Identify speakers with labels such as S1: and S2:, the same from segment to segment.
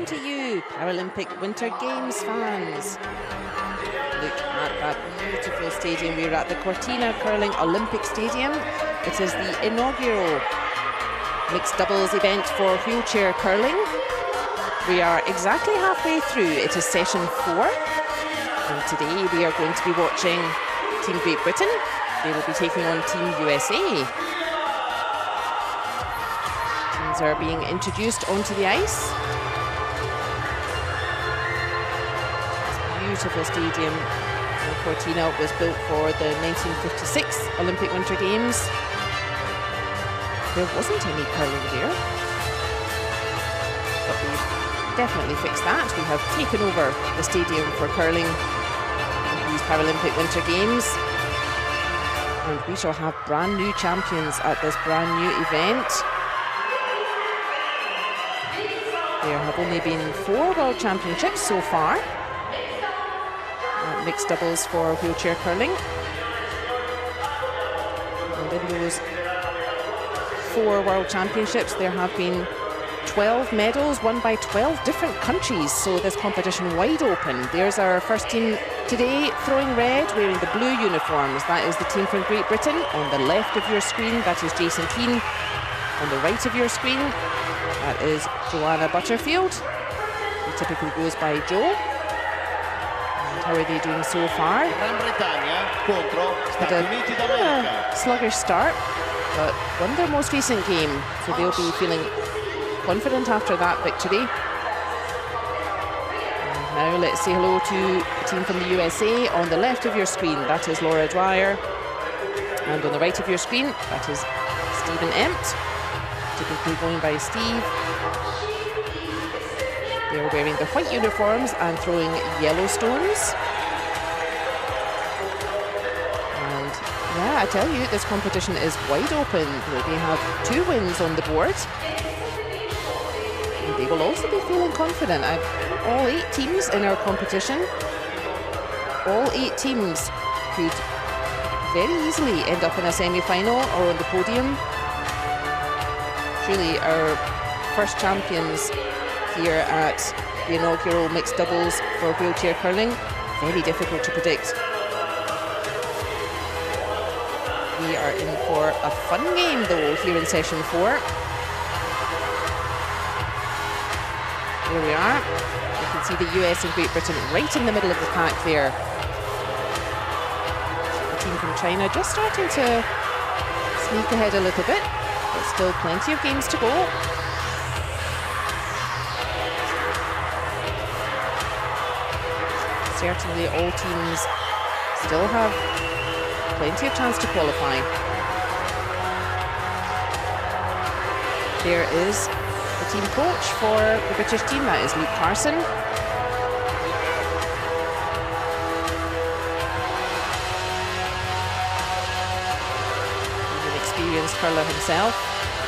S1: to you, Paralympic Winter Games fans. Look at that beautiful stadium. We're at the Cortina Curling Olympic Stadium. It is the inaugural mixed doubles event for wheelchair curling. We are exactly halfway through. It is session 4. And today we are going to be watching Team Great Britain. They will be taking on Team USA. Teams are being introduced onto the ice. Beautiful stadium. Cortina was built for the 1956 Olympic Winter Games. There wasn't any curling there, but we've definitely fixed that. We have taken over the stadium for curling in these Paralympic Winter Games, and we shall have brand new champions at this brand new event. There have only been 4 World Championships so far. Mixed doubles for wheelchair curling. And in those 4 World Championships, there have been 12 medals won by 12 different countries, so this competition wide open. There's our first team today, throwing red, wearing the blue uniforms. That is the team from Great Britain. On the left of your screen, that is Jason Keane. On the right of your screen, that is Joanna Butterfield, who typically goes by Jo. How are they doing so far? Had a sluggish start, but won their most recent game, so they'll be feeling confident after that victory. And now let's say hello to the team from the USA. On the left of your screen, that is Laura Dwyer, and on the right of your screen, that is Stephen Empt, typically going by Steve. They're wearing the white uniforms and throwing yellow stones. And yeah, I tell you, this competition is wide open. They have 2 wins on the board. And they will also be feeling confident. All 8 teams in our competition, all 8 teams could very easily end up in a semi-final or on the podium. Truly our first champions here at the inaugural mixed doubles for wheelchair curling. Very difficult to predict. We are in for a fun game though here in session 4. Here we are. You can see the US and Great Britain right in the middle of the pack there. The team from China just starting to sneak ahead a little bit, but still plenty of games to go. Certainly all teams still have plenty of chance to qualify. There is the team coach for the British team, that is Luke Carson. He's an experienced curler himself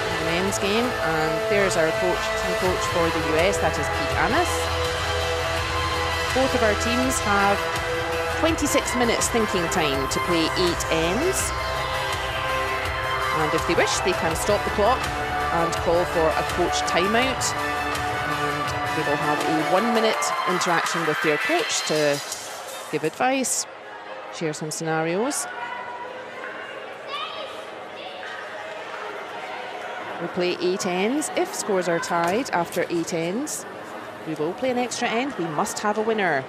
S1: in the men's game. And there's our team coach for the US, that is Pete Annis. Both of our teams have 26 minutes thinking time to play 8 ends. And if they wish, they can stop the clock and call for a coach timeout. And they will have a 1-minute interaction with their coach to give advice, share some scenarios. We play 8 ends. If scores are tied after 8 ends, we will play an extra end. We must have a winner.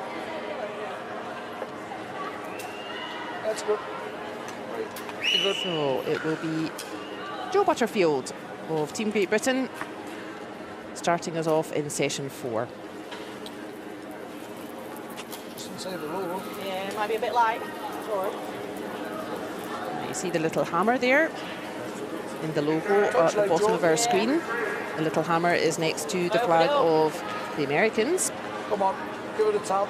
S2: That's good.
S1: So it will be Jo Butterfield of Team Great Britain starting us off in session 4.
S2: Just inside the logo.
S3: Yeah, it might be a bit light. Sorry.
S1: You see the little hammer there in the logo at the bottom of our screen. The little hammer is next to the flag of the Americans.
S2: Come on, give it a tap.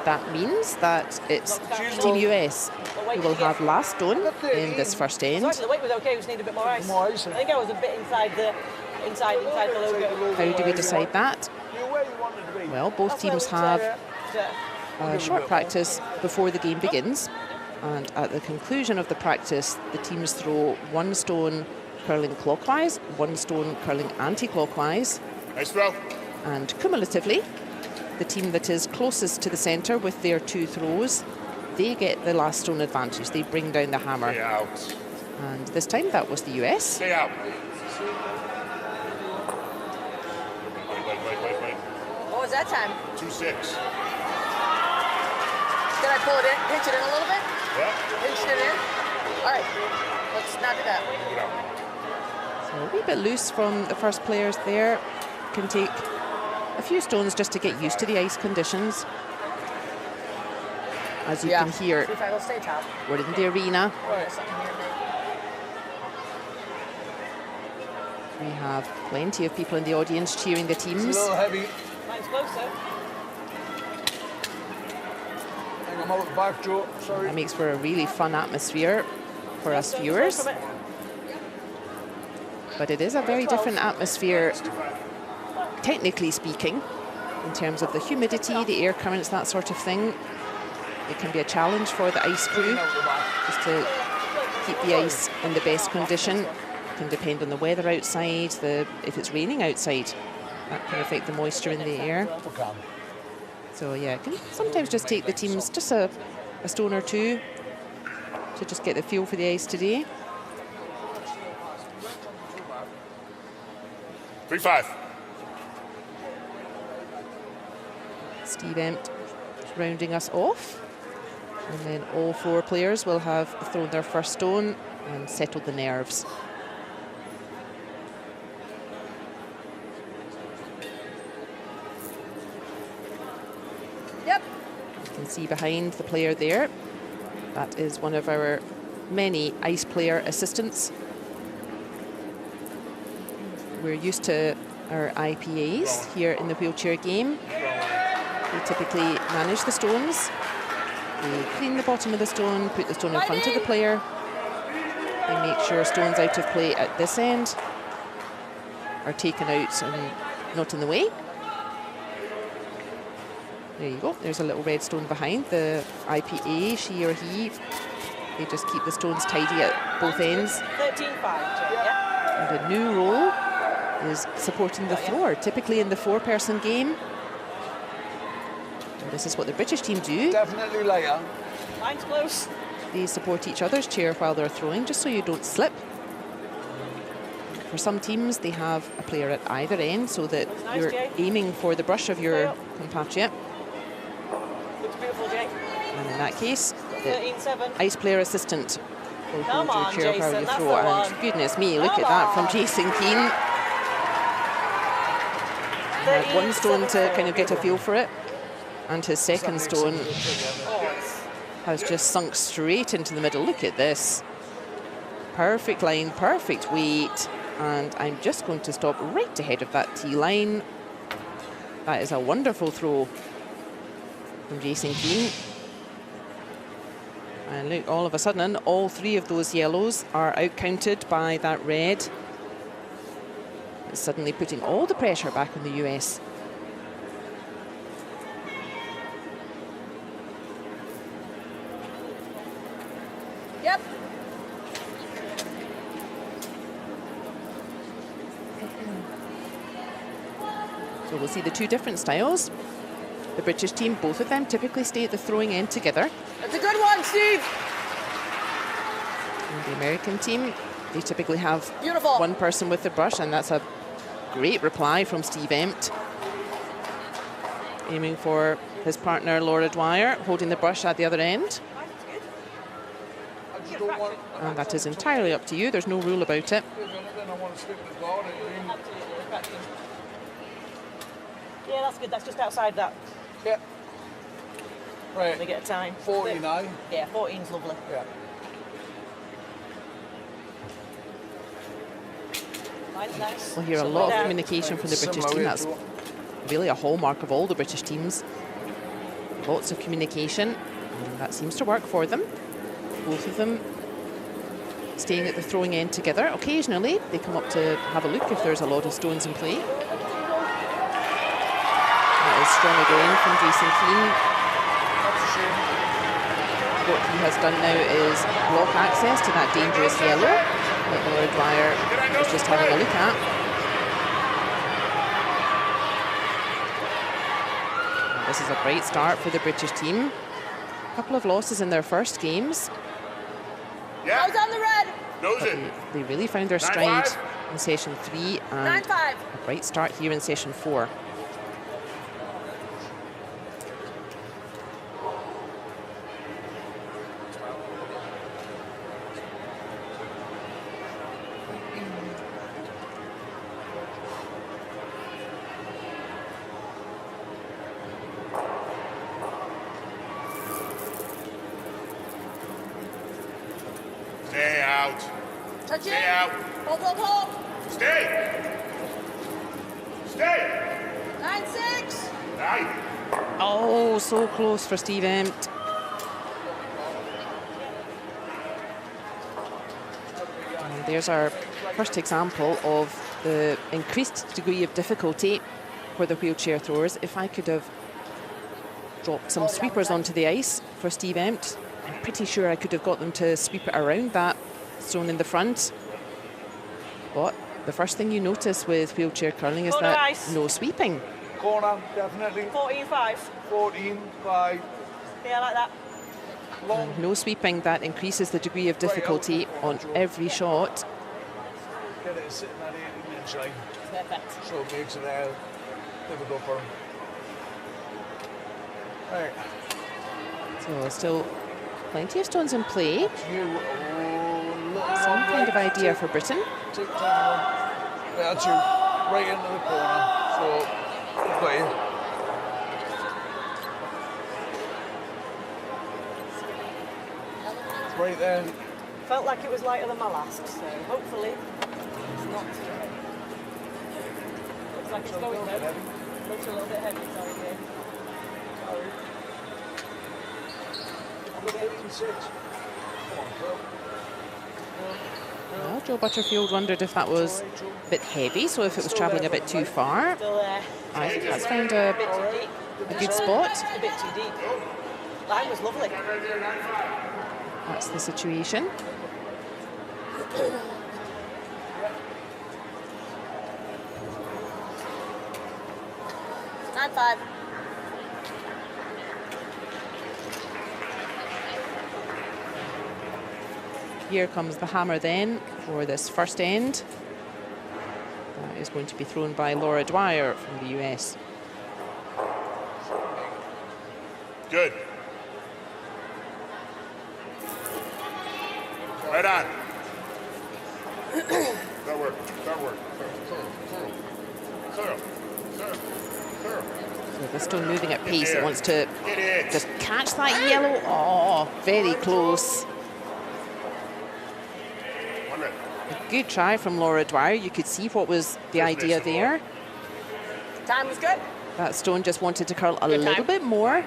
S1: That means that it's Team US who will have last stone in this first end.
S3: So actually, the weight was okay, we just need a bit more ice.
S2: More ice.
S3: I think I was a bit inside the logo.
S1: How do we decide that? Well, both teams have a short practice before the game begins, and at the conclusion of the practice, the teams throw 1 stone curling clockwise, 1 stone curling anti-clockwise.
S4: Nice throw.
S1: And cumulatively, the team that is closest to the centre with their 2 throws, they get the last stone advantage. They bring down the hammer.
S4: Stay out.
S1: And this time that was the US.
S4: Stay out. Wait.
S3: What was that time?
S4: 2-6.
S3: Did I pull it in? Pinch it in a little bit?
S4: Yeah.
S3: Pinch it in? All right. Let's not do that.
S1: So a wee bit loose from the first players there. Can take a few stones just to get used to the ice conditions. As you can hear,
S3: See if I will stay top.
S1: we're in the arena. We have plenty of people in the audience cheering the teams.
S2: It's a little heavy.
S3: Mine's closer.
S2: Hang on, out back, Joe. Sorry.
S1: That makes for a really fun atmosphere for us viewers. But it is a very different atmosphere, technically speaking, in terms of the humidity, the air currents, that sort of thing. It can be a challenge for the ice crew just to keep the ice in the best condition. It can depend on the weather outside, if it's raining outside, that can affect the moisture in the air. So yeah, it can sometimes just take the teams just a stone or 2 to just get the feel for the ice today.
S4: 3-5.
S1: Steve Empt rounding us off. And then all 4 players will have thrown their first stone and settled the nerves.
S3: Yep.
S1: You can see behind the player there, that is one of our many ice player assistants. We're used to our IPAs here in the wheelchair game. They typically manage the stones. They clean the bottom of the stone, put the stone in front of the player. They make sure stones out of play at this end are taken out and not in the way. There you go. There's a little red stone behind the IPA, she or he. They just keep the stones tidy at both ends.
S3: 13-5, yeah.
S1: And a new role is supporting the thrower, typically in the 4-person game. And this is what the British team do.
S2: Definitely later.
S3: Mine's close.
S1: They support each other's chair while they're throwing, just so you don't slip. For some teams, they have a player at either end so that you're aiming for the brush of your compatriot.
S3: Looks beautiful, Jay.
S1: And in that case, the
S3: 13-7.
S1: ice player assistant will
S3: Come
S1: hold
S3: on,
S1: your chair while
S3: Jason,
S1: you
S3: that's
S1: throw.
S3: the
S1: And
S3: one.
S1: goodness me, look at that from Jason Keane. Had 1 stone to kind of get a feel for it. And his second stone has just sunk straight into the middle. Look at this. Perfect line, perfect weight. And I'm just going to stop right ahead of that tee line. That is a wonderful throw from Jason Keane. And look, all of a sudden, all 3 of those yellows are outcounted by that red. It's suddenly putting all the pressure back on the US.
S3: Yep.
S1: So we'll see the 2 different styles. The British team, both of them typically stay at the throwing end together.
S3: That's a good one, Steve.
S1: And the American team, they typically have
S3: Beautiful.
S1: 1 person with the brush, and that's a great reply from Steve Empt. Aiming for his partner, Laura Dwyer, holding the brush at the other end. And that is entirely up to you. There's no rule about it.
S3: Yeah, that's good. That's just outside that.
S2: Yeah. Right.
S3: They get a time.
S2: 49.
S3: Yeah, 14's lovely.
S2: Yeah.
S3: Mine's nice.
S1: We'll hear a lot of communication from the British team. That's really a hallmark of all the British teams. Lots of communication, and that seems to work for them. Both of them staying at the throwing end together. Occasionally, they come up to have a look if there's a lot of stones in play. That is strong again from Jason Keane. What he has done now is block access to that dangerous yellow that Laura Dwyer was just having a look at. This is a great start for the British team. A couple of losses in their first games.
S4: Yeah.
S3: Nose on the red.
S4: Nose it.
S1: They really found their stride in session 3 and
S3: 9-5.
S1: a great start here in session 4.
S4: Stay out.
S3: Touch
S4: Stay
S3: it.
S4: out.
S3: Hold.
S4: Stay. Stay.
S3: 9-6.
S4: 9.
S1: Oh, so close for Steve Empt. And there's our first example of the increased degree of difficulty for the wheelchair throwers. If I could have dropped some sweepers onto the ice for Steve Empt, I'm pretty sure I could have got them to sweep it around that stone in the front. But the first thing you notice with wheelchair curling is
S3: Corner
S1: that
S3: ice.
S1: no sweeping.
S2: Corner, definitely.
S3: 14-5.
S2: 14-5.
S3: Yeah, like that.
S2: Long.
S1: No sweeping, that increases the degree of difficulty on every shot.
S2: Get it sitting at 18-inch line.
S3: Perfect.
S2: So it makes it difficult for him. Right.
S1: So still plenty of stones in play.
S2: You.
S1: Some kind of idea for Britain.
S2: Take time. That's you. Right into the corner. So, got you. Right there.
S3: Felt like it was lighter than my last, so hopefully it's not. Looks like it's going though. Looks a little bit heavy, sorry, dear.
S2: I'm at 18-6. Come on, Phil.
S1: Well, Joe Butterfield wondered if that was a bit heavy, so if it was travelling a bit too far.
S3: Still there.
S1: I think that's found
S3: A bit too deep.
S1: a good spot.
S3: A bit too deep. Line was lovely.
S1: That's the situation.
S3: It's 9-5.
S1: Here comes the hammer then for this first end. That is going to be thrown by Laura Dwyer from the US.
S4: Good. Right on. That work. Thorough.
S1: So the stone moving at pace. It wants to
S4: Get it.
S1: just catch that yellow. Oh, very close.
S4: One red.
S1: A good try from Laura Dwyer. You could see what was the idea there.
S3: Time was good.
S1: That stone just wanted to curl a
S3: Good
S1: little
S3: time.
S1: bit more,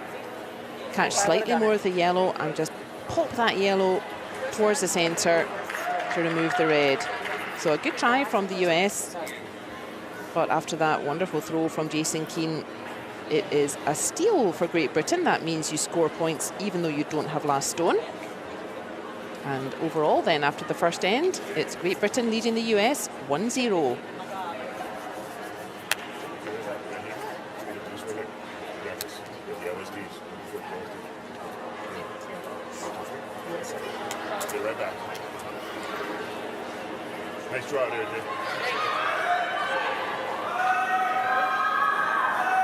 S1: catch slightly more of the yellow, and just pop that yellow towards the centre to remove the red. So a good try from the US, but after that wonderful throw from Jason Keane, it is a steal for Great Britain. That means you score points even though you don't have last stone. And overall then, after the first end, it's Great Britain leading the US 1-0.
S4: Get right back. Nice draw there, Jay.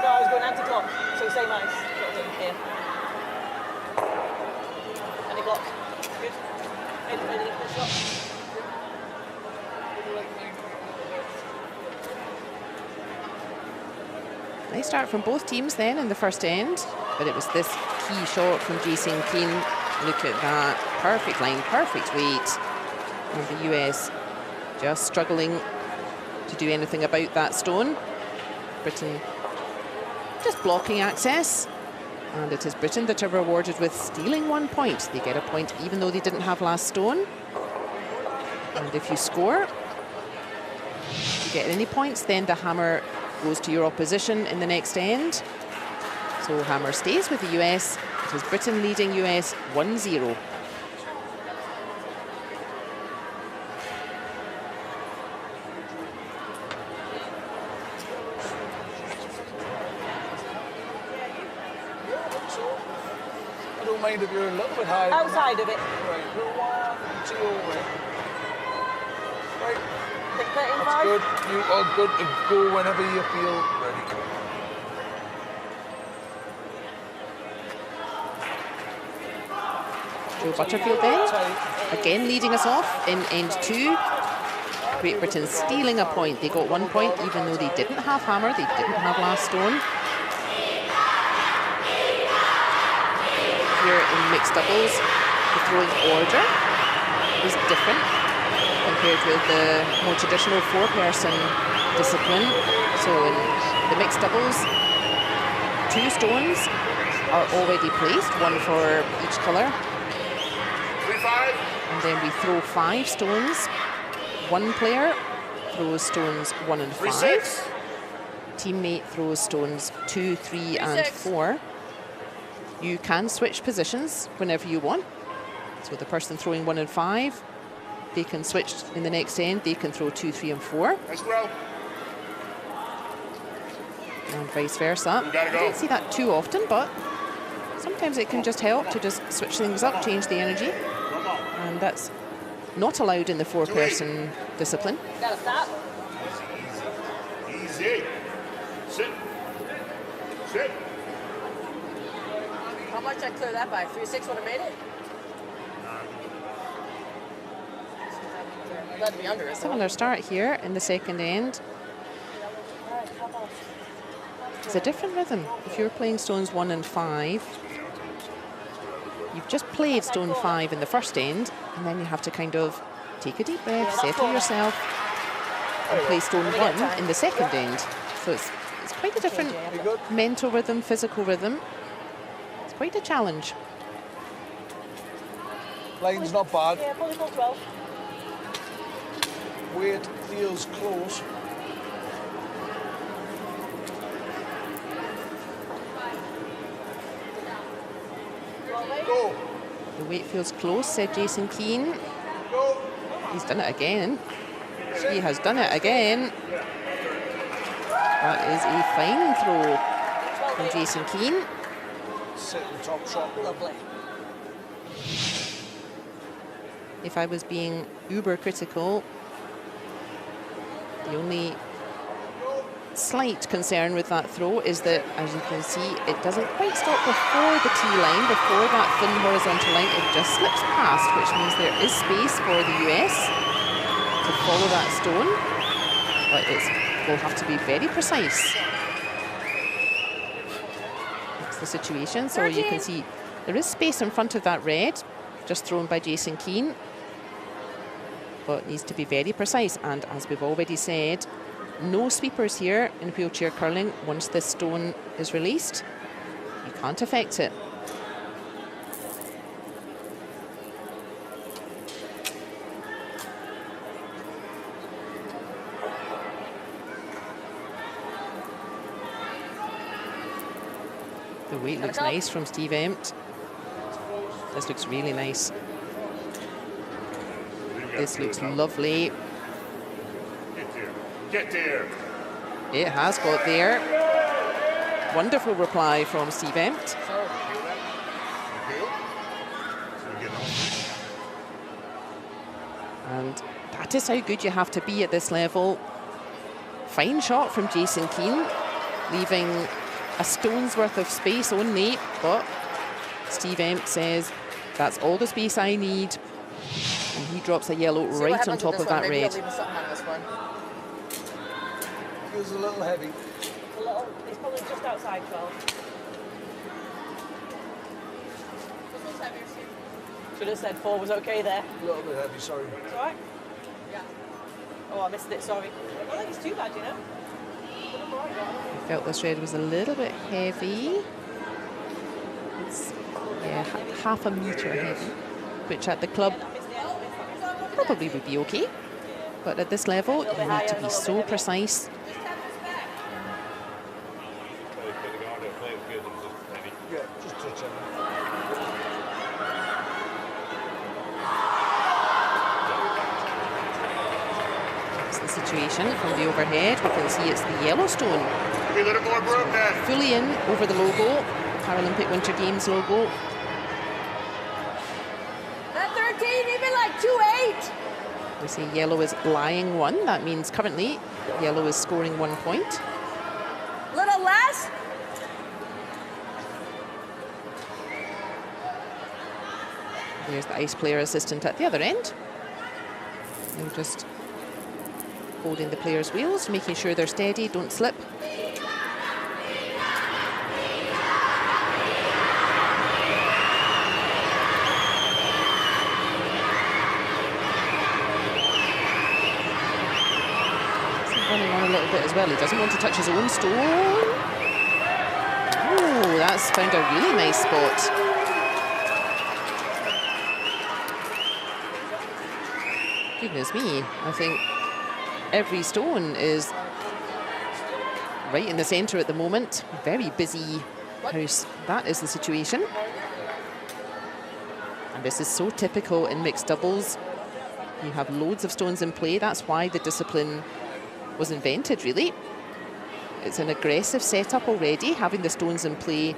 S3: No, I was going anti-clock, so say nice. Here. Anti-clock. Good. Ready, good shot.
S1: Nice start from both teams then in the first end, but it was this key shot from Jason Keane. Look at that, perfect line, perfect weight. And the US just struggling to do anything about that stone. Britain just blocking access. And it is Britain that are rewarded with stealing 1 point. They get a point even though they didn't have last stone. And if you score, you get any points, then the hammer goes to your opposition in the next end. So hammer stays with the US. It is Britain leading US 1-0.
S2: don't mind if you're a little bit higher.
S3: Outside of it.
S2: Right, go 1, 2, right. Right,
S3: Pick 13,
S2: that's
S3: 5.
S2: good. You are good to go whenever you feel ready.
S1: Joe Butterfield then, again leading us off in end 2. Great Britain stealing a point. They got 1 point even though they didn't have hammer, they didn't have last stone. Here in mixed doubles, the throwing order is different compared with the more traditional 4-person discipline. So in the mixed doubles, 2 stones are already placed, 1 for each colour. And then we throw 5 stones. 1 player throws stones 1 and 5. Teammate throws stones 2, 3, and 4. You can switch positions whenever you want. So the person throwing 1 and 5, they can switch in the next end. They can throw 2, 3, and 4.
S4: Nice throw.
S1: And vice versa. I don't see that too often, but sometimes it can just help to just switch things up, change the energy. And that's not allowed in the 4-person discipline.
S3: Gotta stop.
S4: Easy, easy. Sit. Sit.
S3: How much I clear that by? 3-6 would have made it? Glad to be under it.
S1: Similar start here in the second end. It's a different rhythm. If you're playing stones 1 and 5, you've just played stone 5 in the first end, and then you have to kind of take a deep breath, settle yourself, and play stone 1 in the second end. So it's quite a different mental rhythm, physical rhythm. It's quite a challenge.
S2: Line's not bad.
S3: Yeah, probably 12.
S2: Weight feels close. Go.
S1: The weight feels close, said Jason Keane.
S2: Go.
S1: He's done it again. He has done it again. That is a fine throw from Jason Keane.
S2: Sit in top shot.
S3: Lovely.
S1: If I was being uber critical, the only slight concern with that throw is that, as you can see, it doesn't quite stop before the tee line, before that thin horizontal line. It just slips past, which means there is space for the US to follow that stone, but it will have to be very precise. That's the situation. So you can see there is space in front of that red, just thrown by Jason Keane, but it needs to be very precise. And as we've already said, no sweepers here in wheelchair curling. Once this stone is released, you can't affect it. The weight looks nice from Steve Empt. This looks really nice. This looks lovely.
S4: Get there.
S1: It has got there. Wonderful reply from Steve Empt. And that is how good you have to be at this level. Fine shot from Jason Keane, leaving a stone's worth of space only, but Steve Empt says, that's all the space I need. And he drops a yellow right on top of that red.
S2: Feels a little heavy.
S3: A little, it's probably just outside 12. Should have said 4 was okay there.
S2: A little bit heavy, sorry.
S3: It's all right? Yeah. Oh, I missed it, sorry. I don't think it's too bad, you know?
S1: I felt this red was a little bit heavy. It's, yeah, half a metre heavy, which at the club probably would be okay. But at this level, you need to be so precise.
S2: Yeah, just touch it.
S1: That's the situation from the overhead. We can see it's the Yellowstone.
S4: A little more broom then.
S1: Fully in over the logo, Paralympic Winter Games logo.
S3: 2-8.
S1: We say yellow is lying 1. That means currently yellow is scoring 1 point.
S3: Little less.
S1: There's the ice player assistant at the other end. They're just holding the players' wheels, making sure they're steady, don't slip. Running on a little bit as well. He doesn't want to touch his own stone. Oh, that's found a really nice spot. Goodness me, I think every stone is right in the centre at the moment. Very busy house. That is the situation. And this is so typical in mixed doubles. You have loads of stones in play. That's why the discipline was invented, really. It's an aggressive setup already, having the stones in play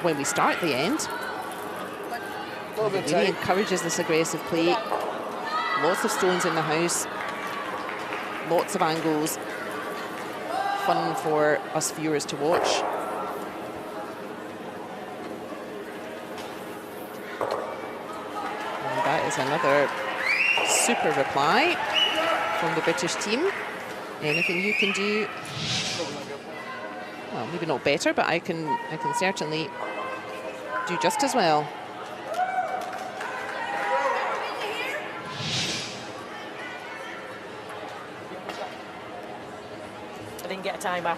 S1: when we start the end. It really encourages this aggressive play. Lots of stones in the house, lots of angles. Fun for us viewers to watch. And that is another super reply from the British team. Anything you can do? Well, maybe not better, but I can certainly do just as well.
S3: I didn't get a timer.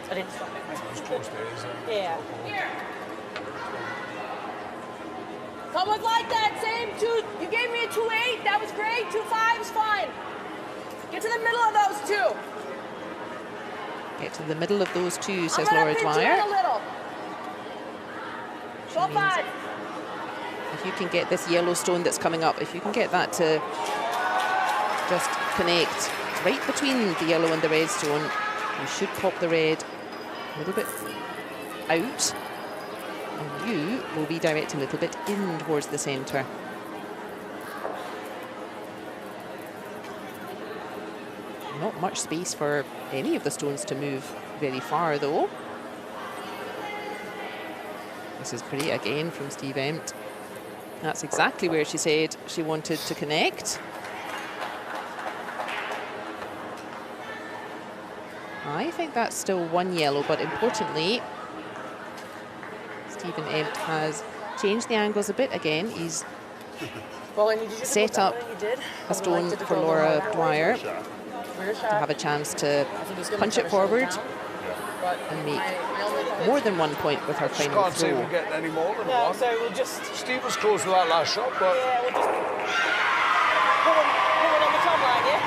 S3: I didn't stop it. Yeah. Someone's like that, same 2. You gave me a 2-8, that was great. 2-5 is fine. Get to the middle of those 2.
S1: Get to the middle of those 2, says Laura Dwyer.
S3: Go 5.
S1: If you can get this yellow stone that's coming up, if you can get that to just connect right between the yellow and the red stone, you should pop the red a little bit out, and you will be directed a little bit in towards the centre. Not much space for any of the stones to move very far, though. This is pretty again from Steve Empt. That's exactly where she said she wanted to connect. I think that's still 1 yellow, but importantly, Stephen Empt has changed the angles a bit again. He's set up a stone for Laura Dwyer to have a chance to punch it forward and make more than 1 point with her final
S2: Can't see
S1: throw.
S2: we're getting any more than
S3: No,
S2: 1.
S3: so we'll just...
S2: Steve was close with that last shot, but
S3: Yeah, we'll just... Put one on the top line, yeah?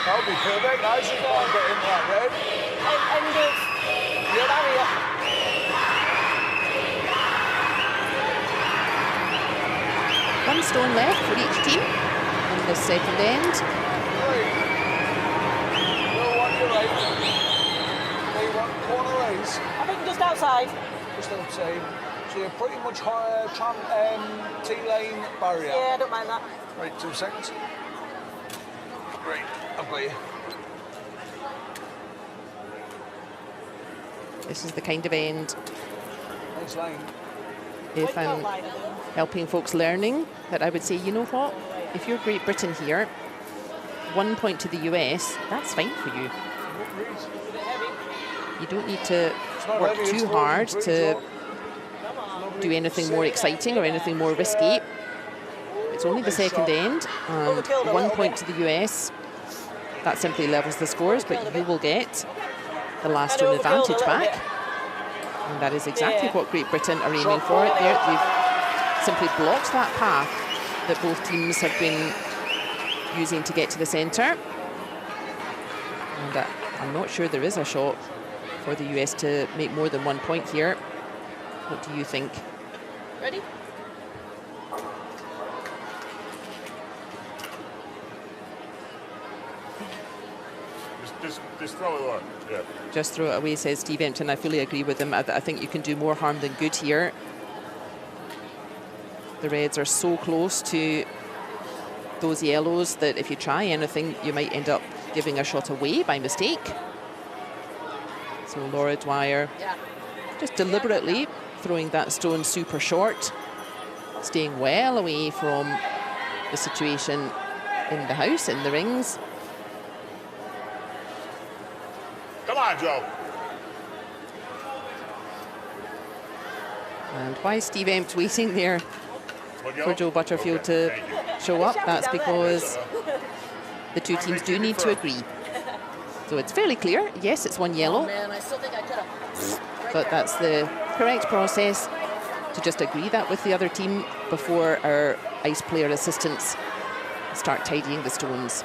S2: that would be perfect. I just can't get in that red.
S3: End of the barrier.
S1: One stone left for each team in the second end.
S2: Right. No one, you're right. They want corner race.
S3: I think just outside.
S2: Just outside. So you're pretty much higher T-lane barrier.
S3: Yeah, I don't mind that.
S2: Right, 2 seconds. Great, I've got you.
S1: This is the kind of end,
S2: Nice line.
S1: if I'm helping folks learning, that I would say, you know what, if you're Great Britain here, 1 point to the US, that's fine for you. You don't need to work too hard to do anything more exciting or anything more risky. It's only the second end, and 1 point to the US. That simply levels the scores, but you will get the last stone advantage back. And that is exactly what Great Britain are aiming for. They've simply blocked that path that both teams have been using to get to the centre. And I'm not sure there is a shot for the US to make more than 1 point here. What do you think?
S3: Ready?
S4: Just throw it on. Yeah.
S1: Just throw it away, says Steve Empt, and I fully agree with him. I think you can do more harm than good here. The reds are so close to those yellows that if you try anything, you might end up giving a shot away by mistake. So Laura Dwyer just deliberately throwing that stone super short, staying well away from the situation in the house, in the rings.
S4: Come on, Joe.
S1: And why is Steve Empt waiting there for Joe Butterfield to show up? That's because the two teams do need to agree. So it's fairly clear. Yes, it's one yellow.
S3: Oh, man, I still think I could have.
S1: But that's the correct process, to just agree that with the other team before our ice player assistants start tidying the stones.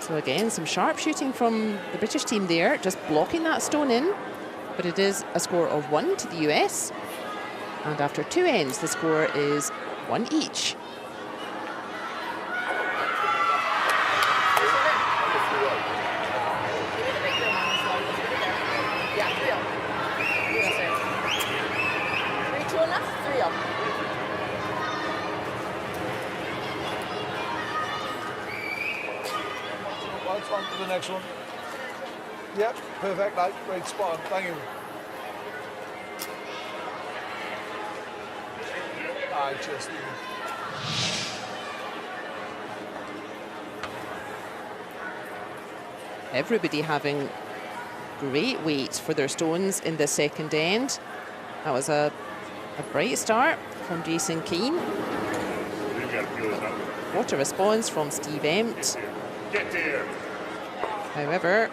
S1: So again, some sharp shooting from the British team there, just blocking that stone in. But it is a score of 1 to the US. And after 2 ends, the score is 1 each.
S2: On to the next one. Yep, perfect, like, great spot. Thank you. I just...
S1: Everybody having great weight for their stones in the second end. That was a bright start from Jason Keane. What a response from Steve Empt.
S4: Get there.
S1: However,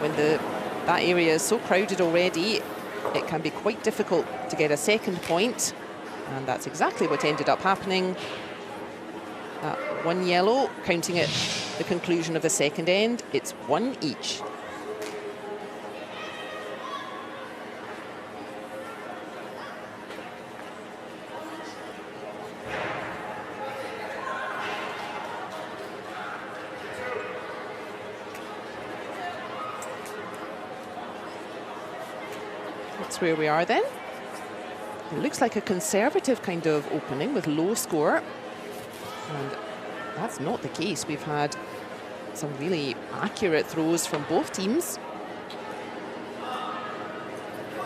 S1: when that area is so crowded already, it can be quite difficult to get a second point, and that's exactly what ended up happening. That one yellow, counting at the conclusion of the second end, it's 1 each. That's where we are then. It looks like a conservative kind of opening with low score. And that's not the case. We've had some really accurate throws from both teams.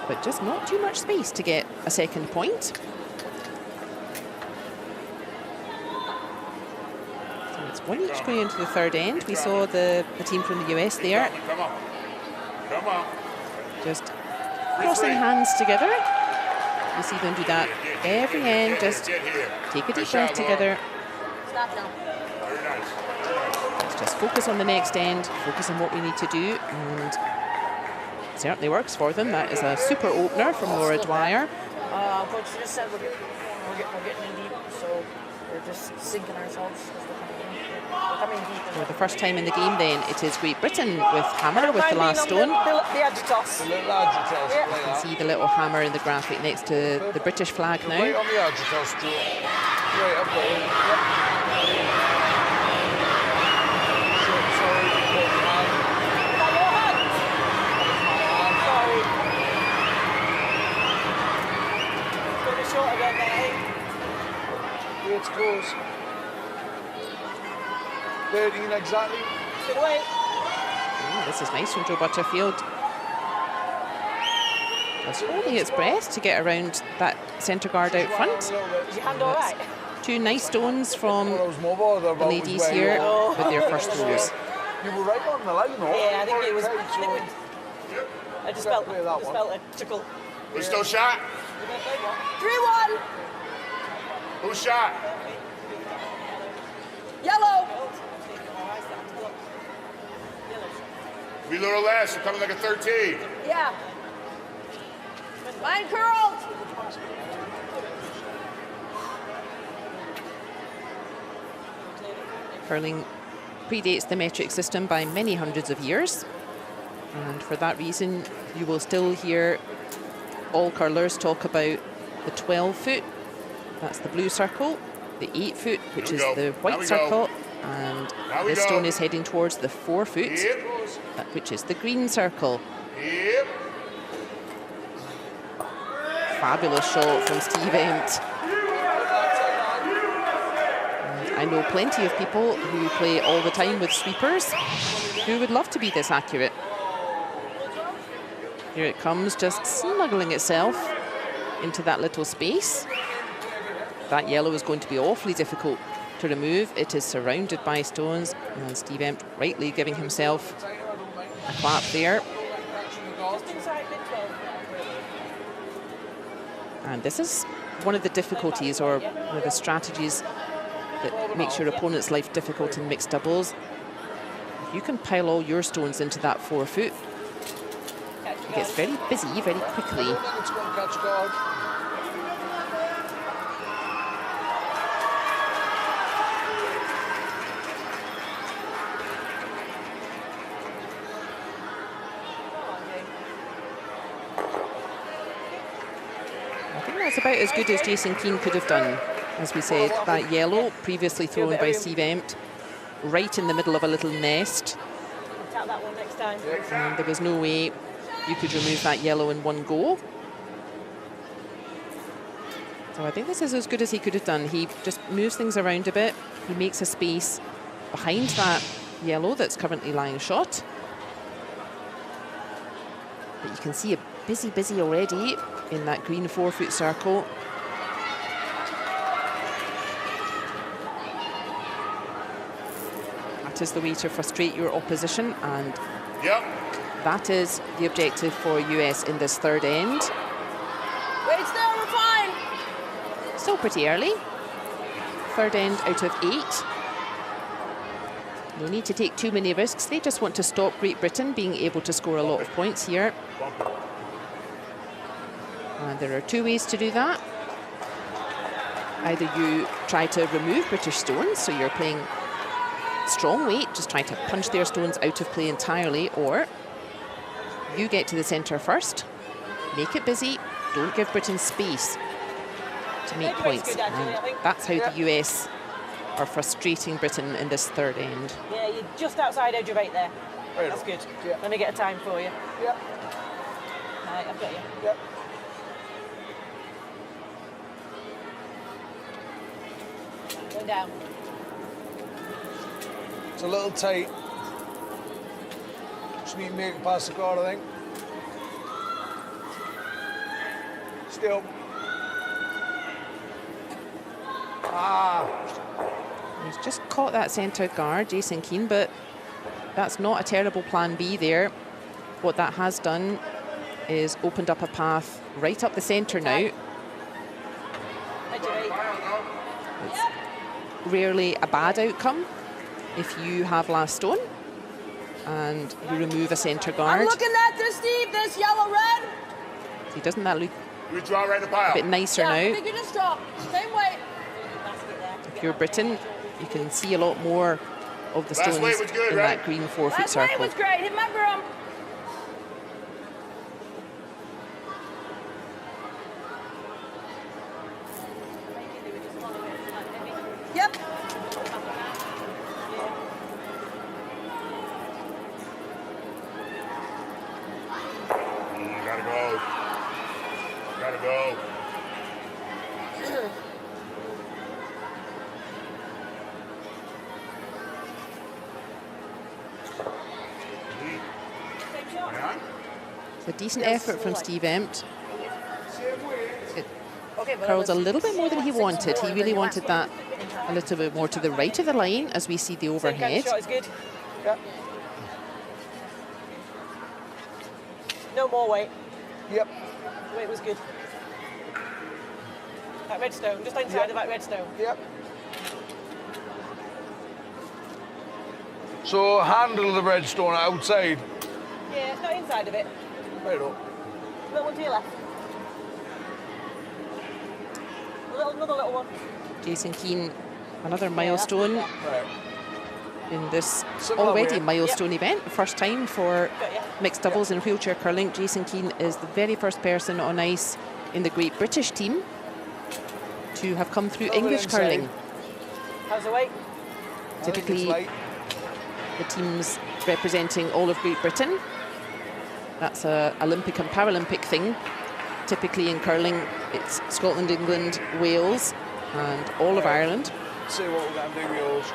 S1: But just not too much space to get a second point. So it's 1 each going into the third end. We saw the team from the US there.
S4: Come on. Come on.
S1: Just crossing hands together. You see them do that every end. Just take a deep breath together.
S3: Stop now.
S4: Very nice.
S1: Let's just focus on the next end, focus on what we need to do, and it certainly works for them. That is a super opener from Laura Dwyer.
S3: Coach just said we're getting in deep, so we're just sinking ourselves as we're coming in. We're coming deep.
S1: For the first time in the game then, it is Great Britain with hammer with the last stone.
S3: The edge toss.
S2: The little agitos.
S3: Yeah.
S2: Like
S1: You can see the little hammer in the graphic next to the British flag
S2: Right
S1: now.
S2: on the agitos, Joe. Right up there. Yep. Sorry, hold your hand.
S3: Is that your hand? Sorry. It's going to be short again, mate.
S2: It's close. 13 exactly.
S3: Good away.
S1: Ooh, this is nice from Joe Butterfield. Just holding its breath to get around that centre guard out front.
S3: Is your hand all right?
S1: 2 nice stones from
S2: Those mobile, they're
S1: the
S2: about
S1: ladies
S2: where you
S1: here
S2: are.
S1: with their first throws.
S2: You were right on the line, though.
S3: Yeah, I think it was.
S2: Okay,
S3: I just felt a tickle.
S4: Who still shot?
S3: 3-1.
S4: Who shot?
S3: Yellow.
S4: We little less. You're coming like a 13.
S3: Yeah. Mine curled.
S1: Curling predates the metric system by many hundreds of years. And for that reason, you will still hear all curlers talk about the 12-foot. That's the blue circle. The 8-foot, which is the white circle. And this stone is heading towards the 4-foot, which is the green circle.
S4: Yep.
S1: Fabulous shot from Steve Empt. And I know plenty of people who play all the time with sweepers who would love to be this accurate. Here it comes, just snuggling itself into that little space. That yellow is going to be awfully difficult to remove. It is surrounded by stones, and Steve Empt rightly giving himself a clap there. And this is one of the difficulties, or one of the strategies that makes your opponent's life difficult in mixed doubles. You can pile all your stones into that 4 foot. It gets very busy very quickly. I think that's about as good as Jason Keane could have done. As we said, that yellow previously thrown by Steve Empt right in the middle of a little nest.
S3: Tap that one next time.
S1: And there was no way you could remove that yellow in one go. So I think this is as good as he could have done. He just moves things around a bit. He makes a space behind that yellow that's currently lying shot. But you can see a busy already in that green 4 foot circle. That is the way to frustrate your opposition, and that is the objective for US in this third end.
S3: Wait, still, we're fine.
S1: Still pretty early. Third end out of 8. No need to take too many risks. They just want to stop Great Britain being able to score a lot of points here. And there are 2 ways to do that. Either you try to remove British stones, so you're playing strong weight, just try to punch their stones out of play entirely, or you get to the centre first, make it busy, don't give Britain space to make points. And that's how the US are frustrating Britain in this third end.
S3: Yeah, you're just outside edge of 8 there.
S2: Right.
S3: That's good. Yeah. Let me get a time for you.
S2: Yep.
S3: Right, I've got you.
S2: Yep.
S3: Going down.
S2: It's a little tight. Just need to make it past the guard, I think. Still.
S1: He's just caught that centre guard, Jason Keane, but that's not a terrible plan B there. What that has done is opened up a path right up the centre now.
S3: Edge of 8.
S1: It's rarely a bad outcome if you have last stone and you remove a centre guard.
S3: I'm looking at this, Steve, this yellow-red.
S1: See, doesn't that look
S4: You draw right in the pile.
S1: a bit nicer
S3: I
S1: now?
S3: think you just drop. Same way.
S1: If you're Britain, you can see a lot more of the
S4: Last
S1: stones
S4: weight was good,
S1: in
S4: right?
S1: that green 4 foot
S3: Last weight
S1: circle.
S3: was great. Remember him. Yep.
S4: Gotta go. Gotta go.
S1: It's a decent effort from Steve Empt. It
S3: Okay, well,
S1: curls a little bit more than he wanted. He really wanted that a little bit more to the right of the line as we see the
S3: same kind
S1: overhead.
S3: of shot is good.
S2: Yep.
S3: No more weight.
S2: Yep.
S3: Weight was good. That red stone, just inside of that red stone.
S2: Yep. So handle the red stone outside.
S3: Yeah, it's not inside of it.
S2: Right up.
S3: Little one to your left. Another little one.
S1: Jason Keane, another milestone
S2: Right.
S1: in this
S2: Similar
S1: already
S2: weight.
S1: milestone event. First time for
S3: Got ya.
S1: mixed doubles in wheelchair curling. Jason Keane is the very first person on ice in the Great British team to have come through
S2: Little bit
S1: English
S2: inside.
S1: curling.
S3: How's the weight?
S2: I think it's
S1: Typically,
S2: light.
S1: the teams representing all of Great Britain. That's a Olympic and Paralympic thing Typically in curling, it's Scotland, England, Wales, and all of Ireland.
S2: See what we're going to do, Wales.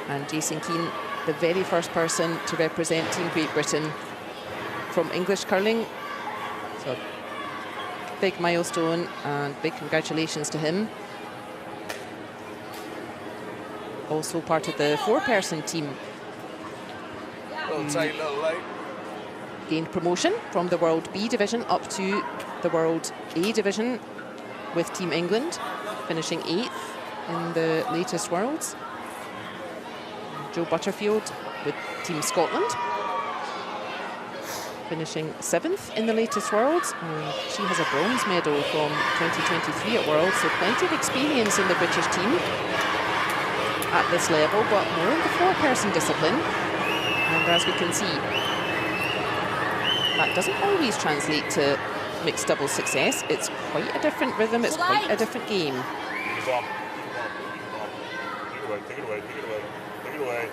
S1: And Jason Keane, the very first person to represent Team Great Britain from English curling. So big milestone and big congratulations to him. Also part of the 4-person team.
S2: Little tight, little late.
S1: Gained promotion from the World B division up to the World A division with Team England, finishing 8th in the latest Worlds. Jo Butterfield with Team Scotland, finishing 7th in the latest Worlds. And she has a bronze medal from 2023 at Worlds, so plenty of experience in the British team at this level, but more in the 4-person discipline. And as we can see, that doesn't always translate to mixed doubles success. It's quite a different rhythm, it's quite a different game.
S4: Take it away.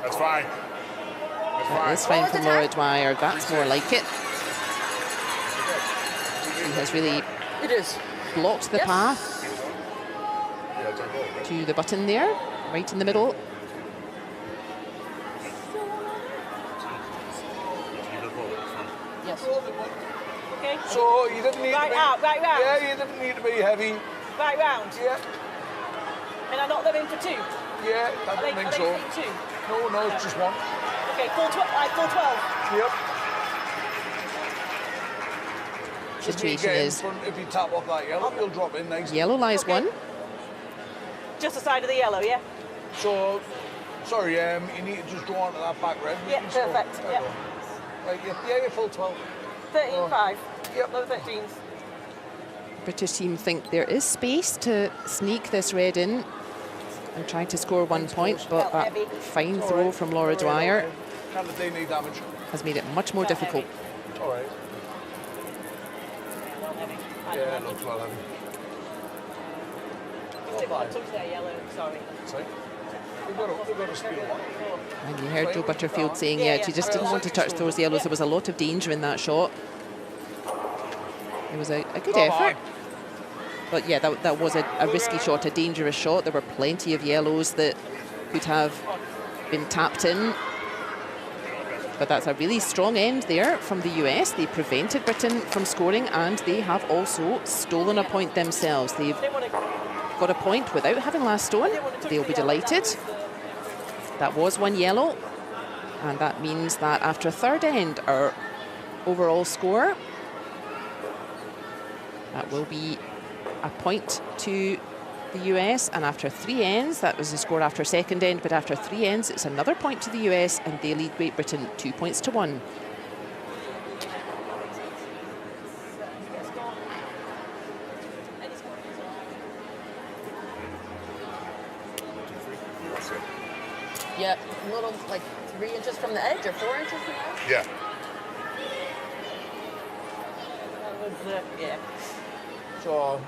S4: That's fine.
S1: That is fine from Laura Dwyer. That's more like it. She has really blocked the path to the button there, right in the middle.
S3: Yes. Okay.
S2: So you didn't need to be...
S3: Right round.
S2: Yeah, you didn't need to be heavy.
S3: Right round.
S2: Yeah.
S3: And I knock them in for 2.
S2: Yeah, I don't think so.
S3: Are they 2?
S2: No, it's just 1.
S3: Okay, full 12.
S2: Yep.
S1: Situation is
S2: if you tap off that yellow, you'll drop in nice.
S1: yellow lies 1.
S3: Just the side of the yellow, yeah?
S2: So, sorry, you need to just draw onto that back red.
S3: Yeah, perfect. Yeah.
S2: Right, you're full 12.
S3: 13-5.
S2: Yep.
S3: Low 13s.
S1: British team think there is space to sneak this red in and try to score 1 point, but that fine throw from Laura Dwyer has made it much more difficult.
S2: All right. Yeah, it looks well heavy.
S3: Touch there, yellow, sorry.
S2: We've got to steal one.
S1: And you heard Jo Butterfield saying, yeah, she just didn't want to touch those yellows. There was a lot of danger in that shot. It was a good effort. But yeah, that was a risky shot, a dangerous shot. There were plenty of yellows that could have been tapped in. But that's a really strong end there from the US. They prevented Britain from scoring, and they have also stolen a point themselves. They've got a point without having last stone. They'll be delighted. That was 1 yellow. And that means that after a third end, our overall score, that will be a point to the US, and after 3 ends, that was the score after second end, but after 3 ends, it's another point to the US, and they lead Great Britain 2 points to 1.
S3: Yeah, a little, like 3 inches from the edge or 4 inches from the edge?
S4: Yeah.
S3: That was, yeah.
S2: So,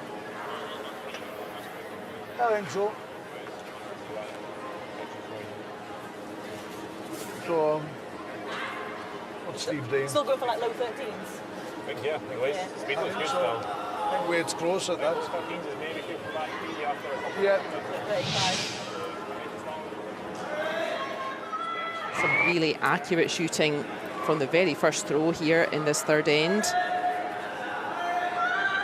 S2: I think so. So, what's Steve doing?
S3: Still going for like low 13s?
S5: Yeah, anyways, speed was good though.
S2: I think weight's close at that.
S5: Those 13s is maybe good for back easy after a couple.
S2: Yeah.
S3: 35.
S1: Some really accurate shooting from the very first throw here in this third end.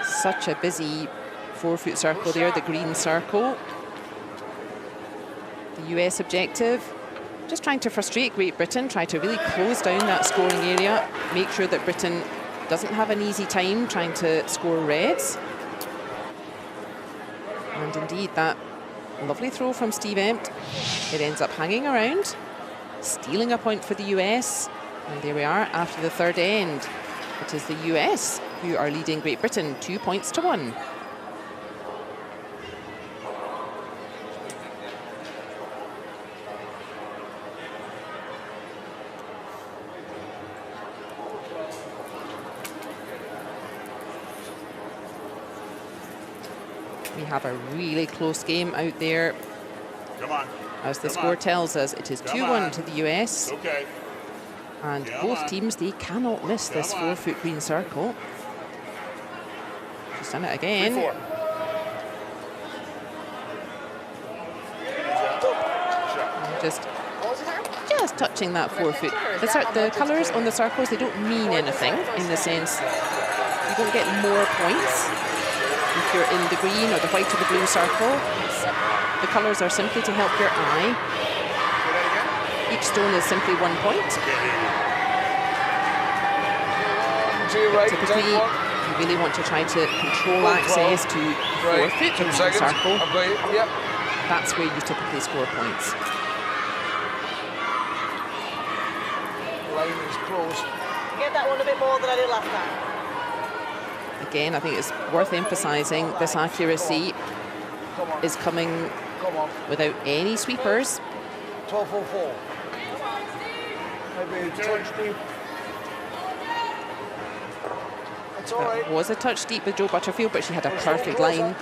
S1: Such a busy 4-foot circle there, the green circle. The US objective, just trying to frustrate Great Britain, try to really close down that scoring area, make sure that Britain doesn't have an easy time trying to score reds. And indeed, that lovely throw from Steve Empt, it ends up hanging around, stealing a point for the US. And there we are after the third end. It is the US who are leading Great Britain 2 points to 1. We have a really close game out there.
S4: Come on.
S1: As the score tells us, it is 2-1 to the US.
S4: Okay.
S1: And both teams, they cannot miss this 4-foot green circle. She's done it again.
S4: 3-4.
S1: Just touching that forefoot. The colours on the circles, they don't mean anything in the sense you don't get more points if you're in the green or the white or the blue circle. The colours are simply to help your eye. Each stone is simply 1 point. Typically, you really want to try to control access to forefoot in the circle. That's where you typically score points.
S2: Line is close.
S3: Get that one a bit more than I did last time.
S1: Again, I think it's worth emphasising this accuracy is coming without any sweepers.
S2: 12.04. Maybe a touch deep. That's all right.
S1: That was a touch deep with Jo Butterfield, but she had a perfect line,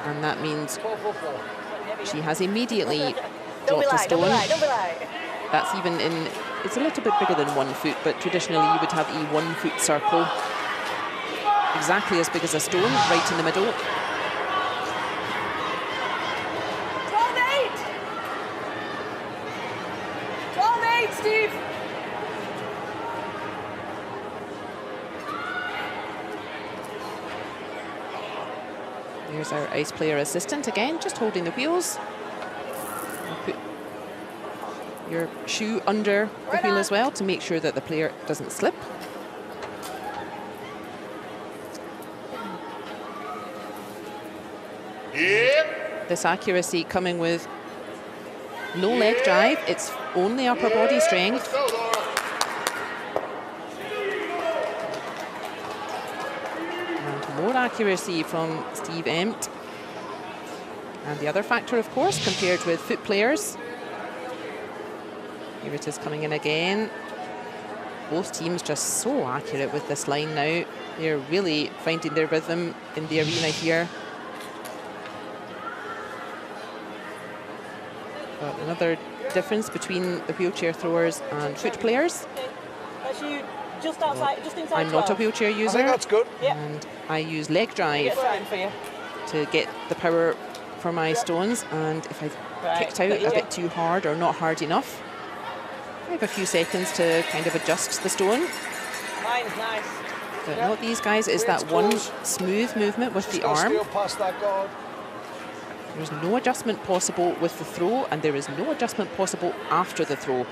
S1: and that means she has immediately dropped a stone.
S3: Don't be lying.
S1: That's even in, it's a little bit bigger than 1 foot, but traditionally you would have a 1 foot circle, exactly as big as a stone, right in the middle.
S3: 12-8. 12-8, Steve.
S1: Here's our ice player assistant again, just holding the wheels. Put your shoe under the wheel as well to make sure that the player doesn't slip.
S4: Yep.
S1: This accuracy coming with no leg drive, it's only upper body strength.
S4: Let's go, Laura.
S1: And more accuracy from Steve Empt. And the other factor, of course, compared with foot players. Here it is coming in again. Both teams just so accurate with this line now. They're really finding their rhythm in the arena here. But another difference between the wheelchair throwers and foot players.
S3: That's you just outside, just inside.
S1: I'm not a
S3: 12.
S1: wheelchair
S2: I
S1: user,
S2: think that's good.
S1: and I use leg drive
S3: For you.
S1: to get the power for my stones, and if I've kicked out a bit too hard or not hard enough, I have a few seconds to kind of adjust the stone.
S3: Mine's nice.
S1: But not these guys, is that one smooth movement with the arm.
S2: Steal past that guard.
S1: There's no adjustment possible with the throw, and there is no adjustment possible after the throw.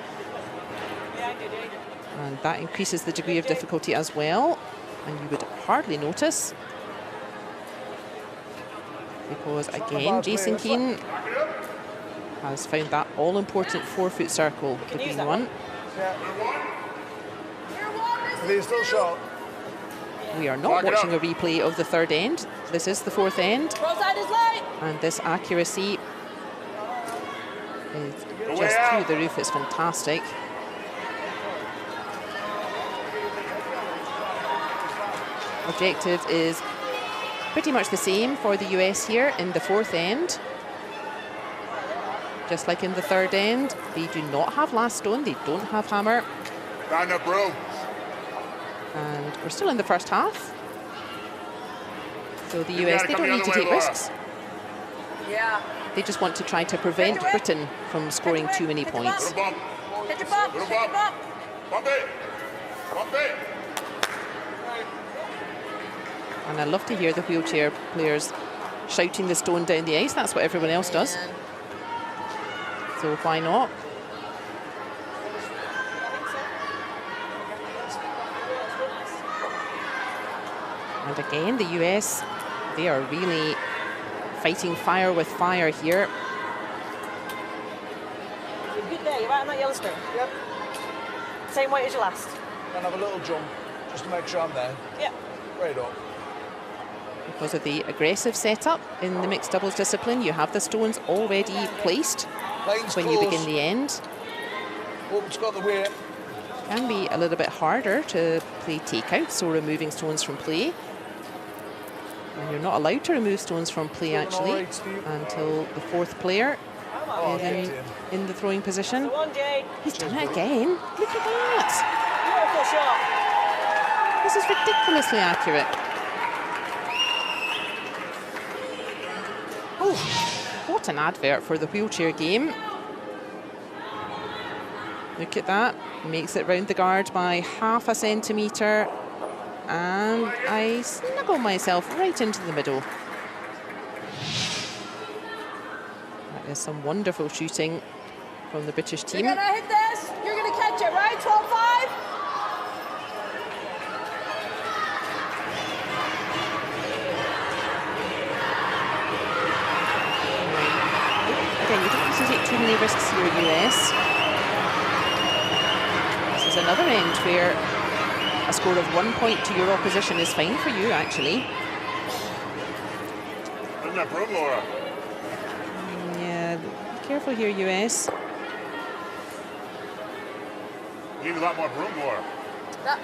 S1: And that increases the degree of difficulty as well, and you would hardly notice. Because again, Jason Keane has found that all-important 4-foot circle, the green one.
S2: But he's still short.
S1: We are not watching a replay of the third end. This is the fourth end.
S3: Outside is light.
S1: And this accuracy is just through the roof. It's fantastic. Objective is pretty much the same for the US here in the fourth end. Just like in the third end, they do not have last stone, they don't have hammer.
S4: Line up, bro.
S1: And we're still in the first half. So the US, they don't need to take risks.
S3: Yeah.
S1: They just want to try to prevent Britain from scoring too many points.
S4: Little bump.
S3: Hit your bump.
S4: Little
S3: Hit your
S4: bump.
S3: bump.
S4: Bump it. Bump it.
S1: And I love to hear the wheelchair players shouting the stone down the ice. That's what everyone else does. So why not? And again, the US, they are really fighting fire with fire here.
S3: You're good there. You're right on that yellow string.
S2: Yep.
S3: Same weight as your last.
S2: And have a little jump just to make sure I'm there.
S3: Yep.
S2: Right up.
S1: Because of the aggressive setup in the mixed doubles discipline, you have the stones already placed
S2: Line's
S1: when
S2: close.
S1: you begin the end.
S2: Hope it's got the weight.
S1: Can be a little bit harder to play takeouts, so removing stones from play. And you're not allowed to remove stones from play actually until the fourth player is in the throwing position.
S3: One, Jade.
S1: He's done it again. Look at that.
S3: Beautiful shot.
S1: This is ridiculously accurate. Oh, what an advert for the wheelchair game. Look at that. Makes it round the guard by ½ a centimetre. And I snuggle myself right into the middle. That is some wonderful shooting from the British team.
S3: You're gonna hit this, you're gonna catch it, right? 12-5?
S1: Again, you don't need to take too many risks here, US. This is another end where a score of 1 point to your opposition is fine for you, actually.
S4: Isn't that room, Laura?
S1: Yeah, be careful here, US.
S4: You need a lot more room, Laura.
S3: That,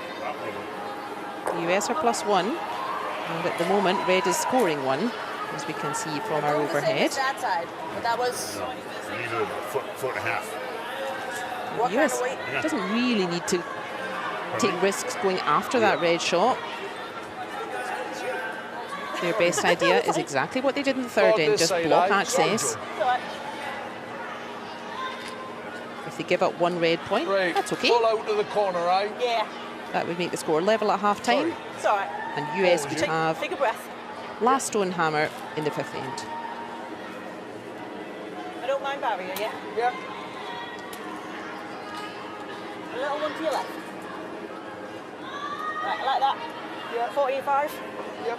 S1: The US are +1, and at the moment, red is scoring 1, as we can see from our overhead.
S3: that side, but that was
S4: No, you need a foot and a half.
S3: what
S1: The
S3: kind
S1: US
S3: of weight?
S1: doesn't really need to take risks going after that red shot. Their best idea is exactly what they did in the third end, just block access. If they give up 1 red point,
S2: Right,
S1: that's okay.
S2: pull out of the corner, right?
S3: Yeah,
S1: That would make the score level at half-time.
S3: it's all right.
S1: And US would have
S3: Take a breath.
S1: last stone hammer in the 5th end.
S3: I don't mind barrier, yeah?
S2: Yep.
S3: A little one to your left. Right, like that.
S2: Yeah.
S3: 45.
S2: Yep.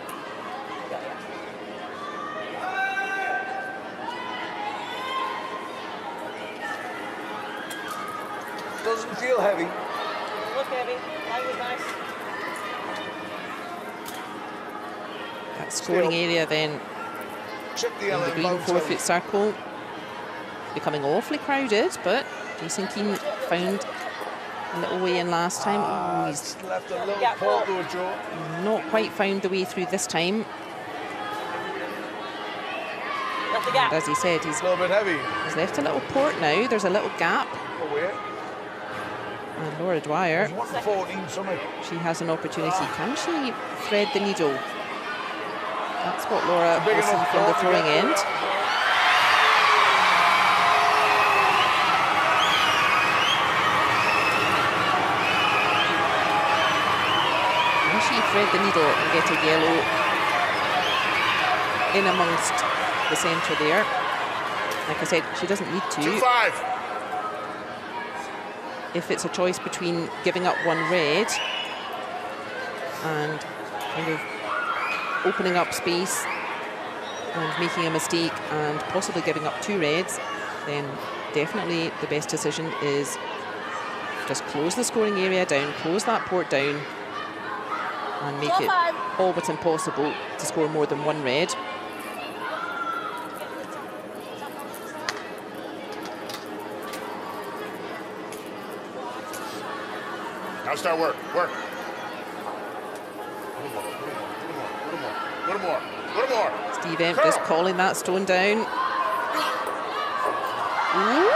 S2: Doesn't feel heavy.
S3: Look heavy. Line was nice.
S1: That scoring area then
S2: Chip the
S1: in the
S2: yellow
S1: green
S2: bounce
S1: 4-foot
S2: out.
S1: circle, becoming awfully crowded, but Jason Keane found a little way in last time. Oh, he's
S2: Just left a little
S3: Yeah,
S2: port
S3: well-
S2: to a draw.
S1: not quite found the way through this time.
S3: Left the
S1: And
S3: gap.
S1: as he said,
S2: A little bit heavy.
S1: he's left a little port now. There's a little gap.
S2: Away.
S1: And Laura Dwyer,
S2: 114 something.
S1: she has an opportunity. Can she thread the needle? That's what Laura
S2: Big
S1: will see
S2: enough
S1: from the
S2: ball to
S1: throwing
S2: get
S1: end. Can she thread the needle and get a yellow in amongst the centre there? Like I said, she doesn't need to.
S4: 2-5.
S1: If it's a choice between giving up 1 red and kind of opening up space and making a mistake and possibly giving up 2 reds, then definitely the best decision is just close the scoring area down, close that port down, and make it all but impossible to score more than 1 red.
S4: Now start work. Work. Little more.
S1: Steve Emp just calling that stone down. Ooh.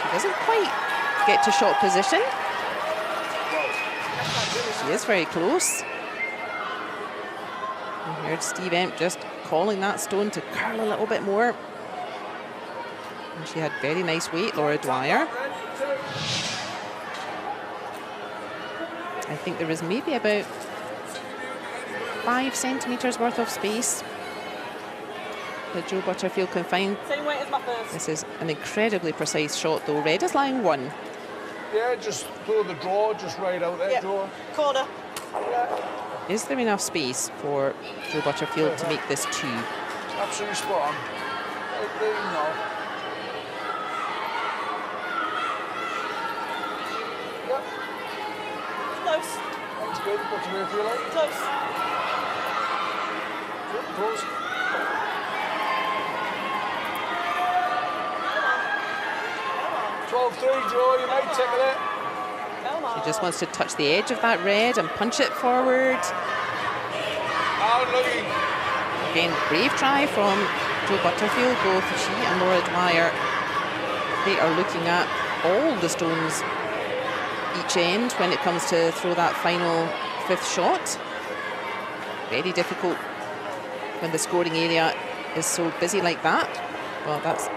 S1: She doesn't quite get to shot position. She is very close. And here's Steve Emp just calling that stone to curl a little bit more. And she had very nice weight, Laura Dwyer. I think there is maybe about 5 centimetres worth of space that Jo Butterfield can find.
S3: Same weight as my first.
S1: This is an incredibly precise shot, though. Red is lying 1.
S2: Yeah, just throw the draw, just right out there,
S3: Yep.
S2: draw.
S3: Corner.
S1: Is there enough space for Jo Butterfield to make this 2?
S2: Absolutely spot on. Right there, you know. Yep,
S3: Close.
S2: that's good. What's the way feel like?
S3: Close.
S2: Yep, close. 12-3, Joe, you might tickle it.
S3: Come on.
S1: She just wants to touch the edge of that red and punch it forward.
S2: Unlucky.
S1: Again, brave try from Jo Butterfield. Both she and Laura Dwyer, they are looking at all the stones each end when it comes to throw that final 5th shot. Very difficult when the scoring area is so busy like that. Well, that's,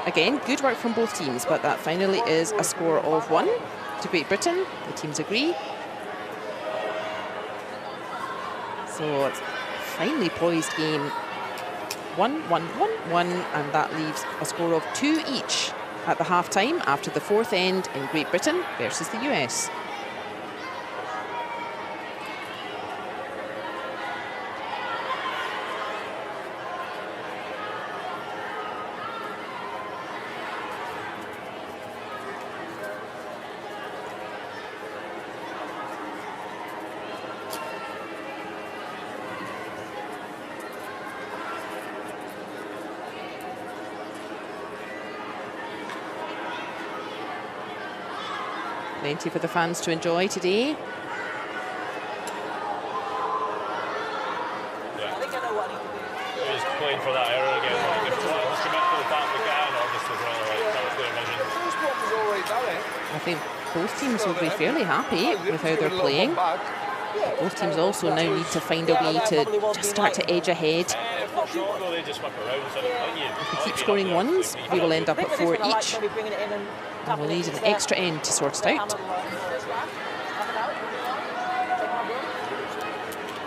S1: again, good work from both teams, but that finally is a score of 1 to Great Britain. The teams agree. So it's finely poised game. 1, 1, 1, 1, and that leaves a score of 2 each at the half-time after the 4th end in Great Britain versus the US. Plenty for the fans to enjoy today.
S5: Yeah. He's playing for that error again. Like, if let's commit to the fact we can, or just as well, like, that was the vision.
S1: I think both teams will be fairly happy with how they're playing. Both teams also now need to find a way to just start to edge ahead. If we keep scoring ones, we will end up at 4 each. And we'll need an extra end to sort it out.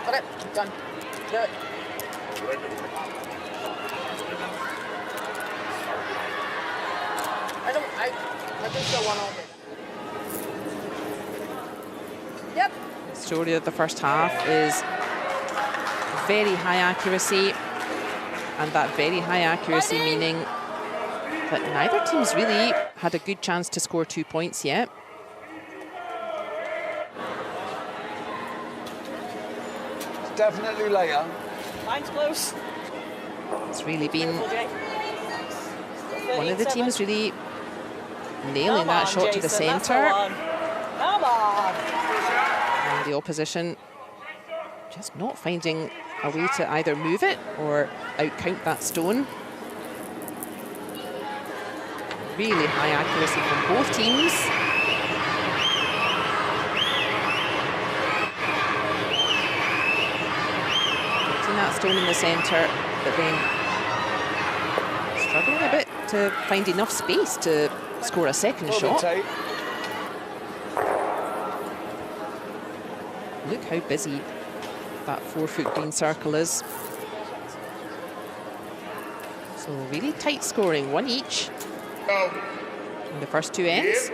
S3: Got it. Done. Do it. I think so one over. Yep.
S1: The story of the first half is very high accuracy, and that very high accuracy meaning that neither team's really had a good chance to score 2 points yet.
S2: It's definitely later.
S3: Mine's close.
S1: It's really been one of the teams really nailing that shot to the centre.
S3: Come on.
S1: And the opposition just not finding a way to either move it or outcount that stone. Really high accuracy from both teams. Putting that stone in the centre, but then struggling a bit to find enough space to score a second shot. Look how busy that 4-foot green circle is. So really tight scoring, 1 each in the first 2 ends.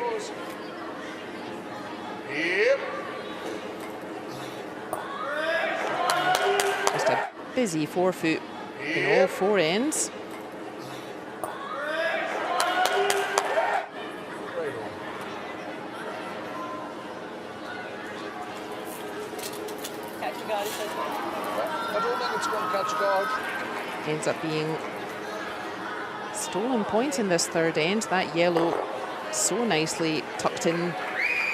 S1: Just a busy 4-foot in all 4 ends.
S2: I don't think it's going to catch guard.
S1: Ends up being stolen points in this 3rd end. That yellow so nicely tucked in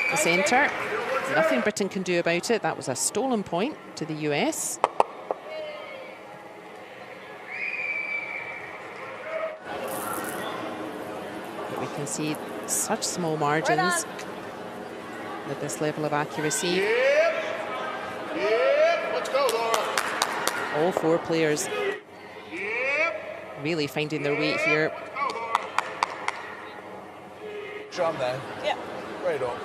S1: the centre. Nothing Britain can do about it. That was a stolen point to the US. But we can see such small margins with this level of accuracy.
S4: Let's go, Laura.
S1: All 4 players really finding their weight here.
S2: Drum there.
S3: Yeah.
S2: Right on.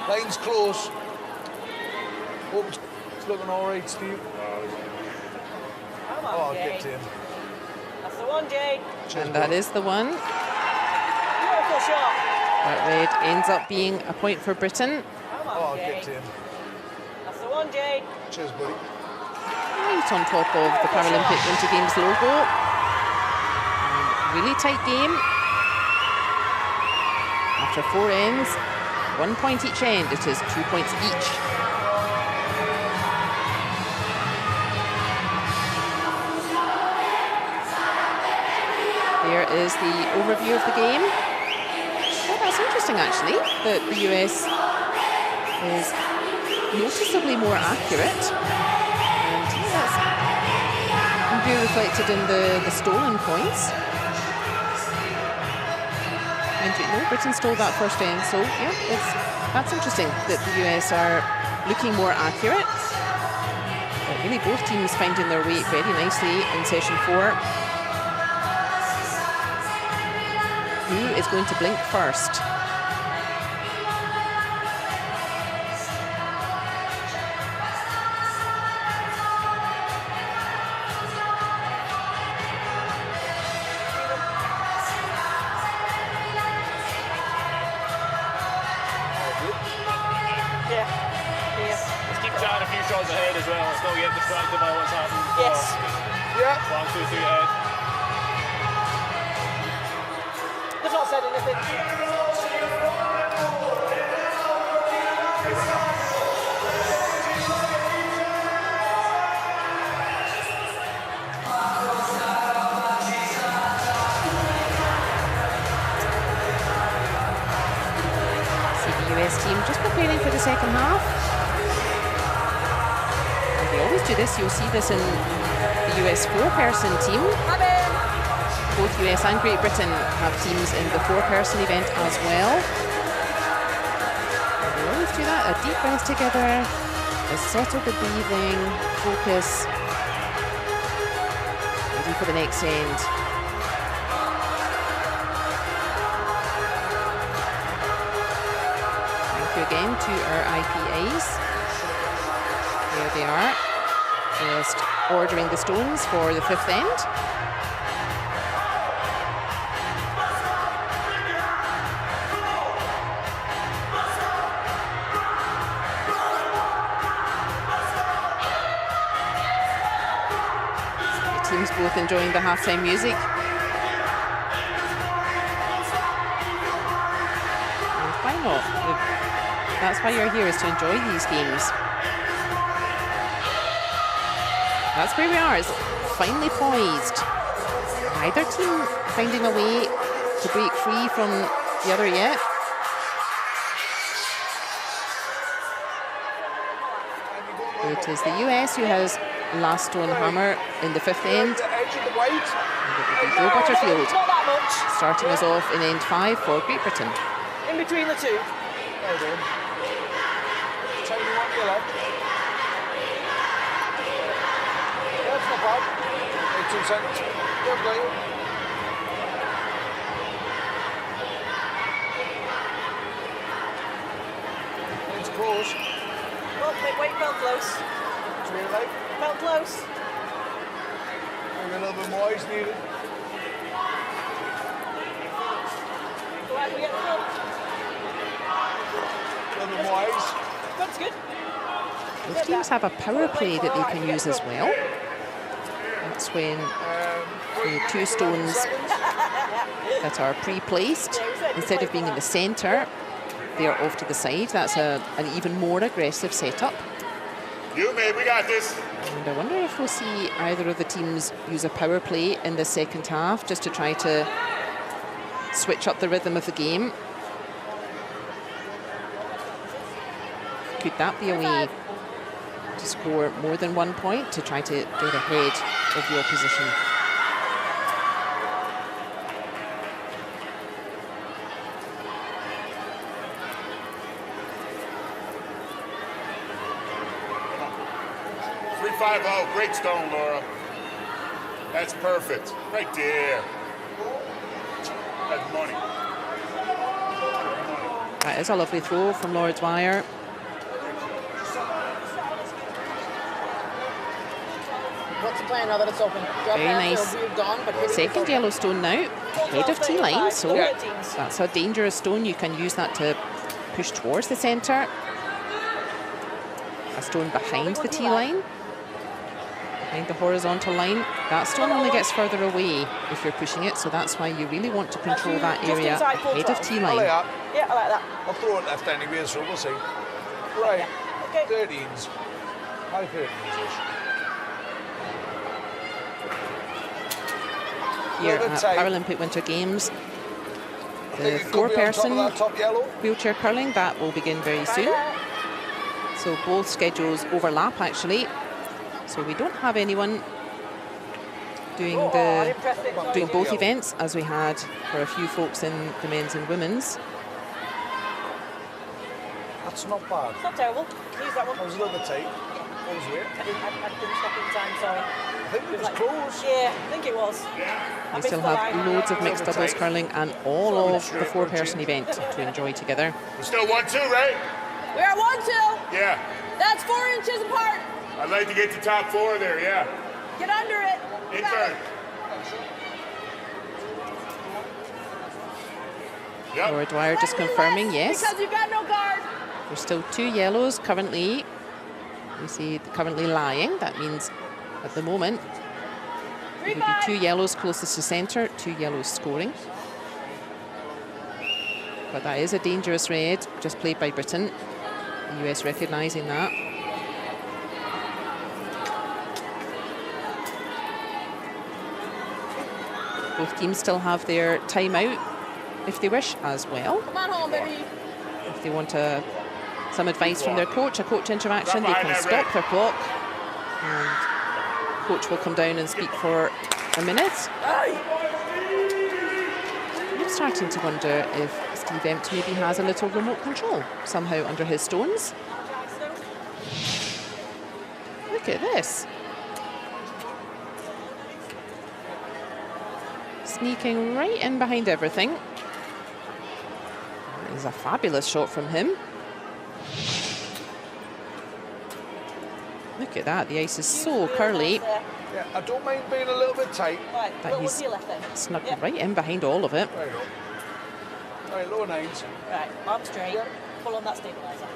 S2: Line's close. Hope it's looking all right, Steve.
S3: Come on,
S2: Oh,
S3: Jade.
S2: get in.
S3: That's the one, Jade.
S1: And that is the one.
S3: Beautiful shot.
S1: That red ends up being a point for Britain.
S3: Come on,
S2: Oh,
S3: Jade.
S2: get in.
S3: That's the one, Jade.
S2: Cheers, buddy.
S1: Right on top of the Paralympic Winter Games logo. And really tight game. After 4 ends, 1 point each end. It is 2 points each. There is the overview of the game. Well, that's interesting, actually, that the US is noticeably more accurate. And that's can be reflected in the stolen points. And you know, Britain stole that first end, so yeah, that's interesting that the US are looking more accurate. But really, both teams finding their weight very nicely in session 4. Who is going to blink first?
S5: Ahead as well. Let's not get distracted by what's happening.
S3: Yes.
S2: Yeah.
S5: 1, 2, 3 ahead.
S3: They've not said anything.
S1: See the US team just preparing for the second half. They always do this. You'll see this in the US 4-person team. Both US and Great Britain have teams in the 4-person event as well. And they always do that. A deep breath together, a settle the breathing, focus, ready for the next end. Thank you again to our IPAs. There they are, just ordering the stones for the 5th end. The teams both enjoying the halftime music. And why not? That's why you're here, is to enjoy these games. That's where we are. It's finally poised. Neither team finding a way to break free from the other yet. It is the US who has last stone hammer in the 5th end. Joe Butterfield starting us off in end 5 for Great Britain.
S3: In between the two.
S2: Well done. Tiny one to your left. That's not bad. 18 seconds. Good going. It's close.
S3: Well, wait, felt close.
S2: It's really like.
S3: Felt close.
S2: Maybe a little bit more is needed.
S3: Go ahead, we get the front.
S2: A little bit more ice.
S3: That's good.
S1: Both teams have a power play that they can use as well. That's when the 2 stones that are pre-placed, instead of being in the centre, they are off to the side. That's an even more aggressive setup.
S4: You, mate, we got this.
S1: And I wonder if we'll see either of the teams use a power play in the second half, just to try to switch up the rhythm of the game. Could that be a way to score more than 1 point, to try to get ahead of the opposition?
S4: Oh, great stone, Laura. That's perfect. Right there. That's money.
S1: That is a lovely throw from Laura Dwyer.
S3: What's the plan now that it's open?
S1: Very nice. Second yellow stone now, ahead of tee line, so that's a dangerous stone. You can use that to push towards the centre. A stone behind the tee line, behind the horizontal line. That stone only gets further away if you're pushing it, so that's why you really want to control that area ahead of tee line.
S2: Yeah,
S3: I like that.
S2: I'll throw it left anyway, so we'll see. Right,
S3: Okay.
S2: 13s. High 13s-ish.
S1: Here at Paralympic Winter Games, the
S2: Top
S1: 4-person
S2: yellow.
S1: wheelchair curling, that will begin very soon. So both schedules overlap actually. So we don't have anyone doing both events, as we had for a few folks in the men's and women's.
S2: That's not bad.
S3: It's not terrible. Use that one.
S2: That was a little bit tight. That was weird.
S3: I didn't stop in time, sorry.
S2: I think it was close.
S3: Yeah, I think it was.
S1: We still have loads of mixed doubles curling and all of the 4-person event to enjoy together.
S4: We're still 1-2, right?
S3: We are 1-2.
S4: Yeah.
S3: That's 4 inches apart.
S4: I'd like to get to top 4 there, yeah.
S3: Get under it. You got
S4: Intern.
S3: it.
S4: Yep.
S1: Laura Dwyer just confirming, yes.
S3: Because you've got no guard.
S1: There's still 2 yellows currently. You see currently lying. That means at the moment it would be 2 yellows closest to centre, 2 yellows scoring. But that is a dangerous red, just played by Britain. The US recognising that. Both teams still have their timeout if they wish as well.
S3: Come on home, baby.
S1: If they want some advice from their coach, a coach interaction, they can stop their clock. And coach will come down and speak for a minute. I'm starting to wonder if Steve Empt maybe has a little remote control somehow under his stones. Look at this. Sneaking right in behind everything. That is a fabulous shot from him. Look at that, the ice is so curly.
S2: Yeah, I don't mind being a little bit tight.
S3: Right,
S1: That he's snuck right in behind all of it.
S2: Right up. Right, lower 9s.
S3: Right, arm straight. Pull on that stabiliser.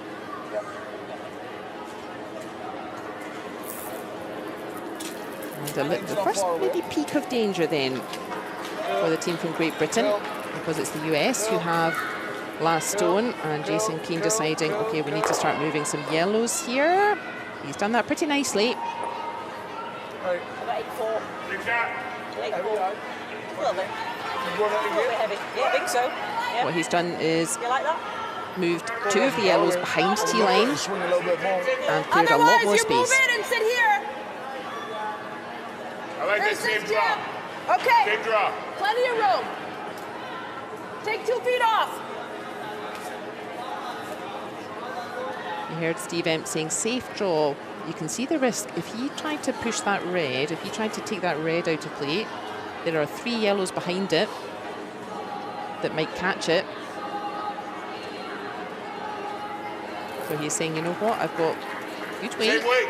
S1: And the first maybe peak of danger then for the team from Great Britain, because it's the US who have last stone, and Jason Keane deciding, okay, we need to start moving some yellows here. He's done that pretty nicely.
S2: Right.
S3: About 8-4.
S4: Big shot.
S3: 8-4.
S2: Heavy eye.
S3: A little bit.
S2: You want it
S3: A little bit
S2: again?
S3: heavy. Yeah, I think so. Yeah.
S1: What he's done is
S3: You like that?
S1: moved 2 of the yellows behind T-line
S2: Swing a little bit more.
S1: and cleared a lot more
S3: you move
S1: space.
S3: in and sit here.
S4: I like that same drop.
S3: Okay.
S4: Same drop.
S3: Plenty of room. Take 2 feet off.
S1: You heard Steve Empt saying safe draw. You can see the risk. If he tried to push that red, if he tried to take that red out of play, there are 3 yellows behind it that might catch it. So he's saying, you know what, I've got good weight.
S4: Same weight.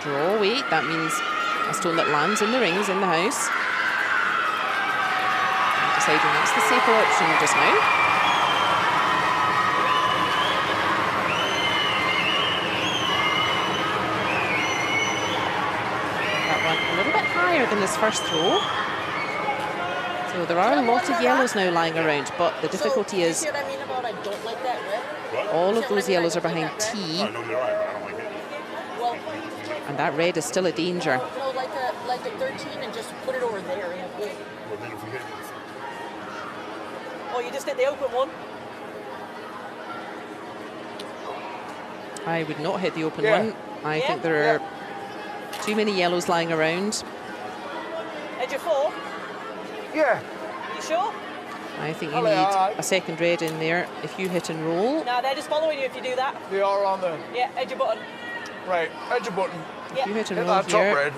S1: Draw weight, that means a stone that lands in the rings in the house. And deciding that's the safer option just now. A little bit higher than his first throw. So there are a lot of yellows now lying around, but the difficulty is
S3: You see what I mean about I don't like that red?
S1: all of those yellows are behind T,
S4: I know you're right, but I don't like it.
S3: Well,
S1: and that red is still a danger.
S3: you know, like a 13 and just put it over there. Yeah.
S4: Well, then if we hit it.
S3: Oh, you just hit the open one?
S1: I would not hit the open
S2: Yeah.
S1: one. I think there are too many yellows lying around.
S3: Edge of 4?
S2: Yeah.
S3: You sure?
S1: I think you
S2: Oh,
S1: need
S2: yeah,
S1: a second red in there if you hit and roll.
S3: No, they're just following you if you do that.
S2: They are on there.
S3: Yeah, edge of button.
S2: Right, edge of button.
S1: If you hit and
S2: Hit
S1: roll
S2: that top
S1: here,
S2: red.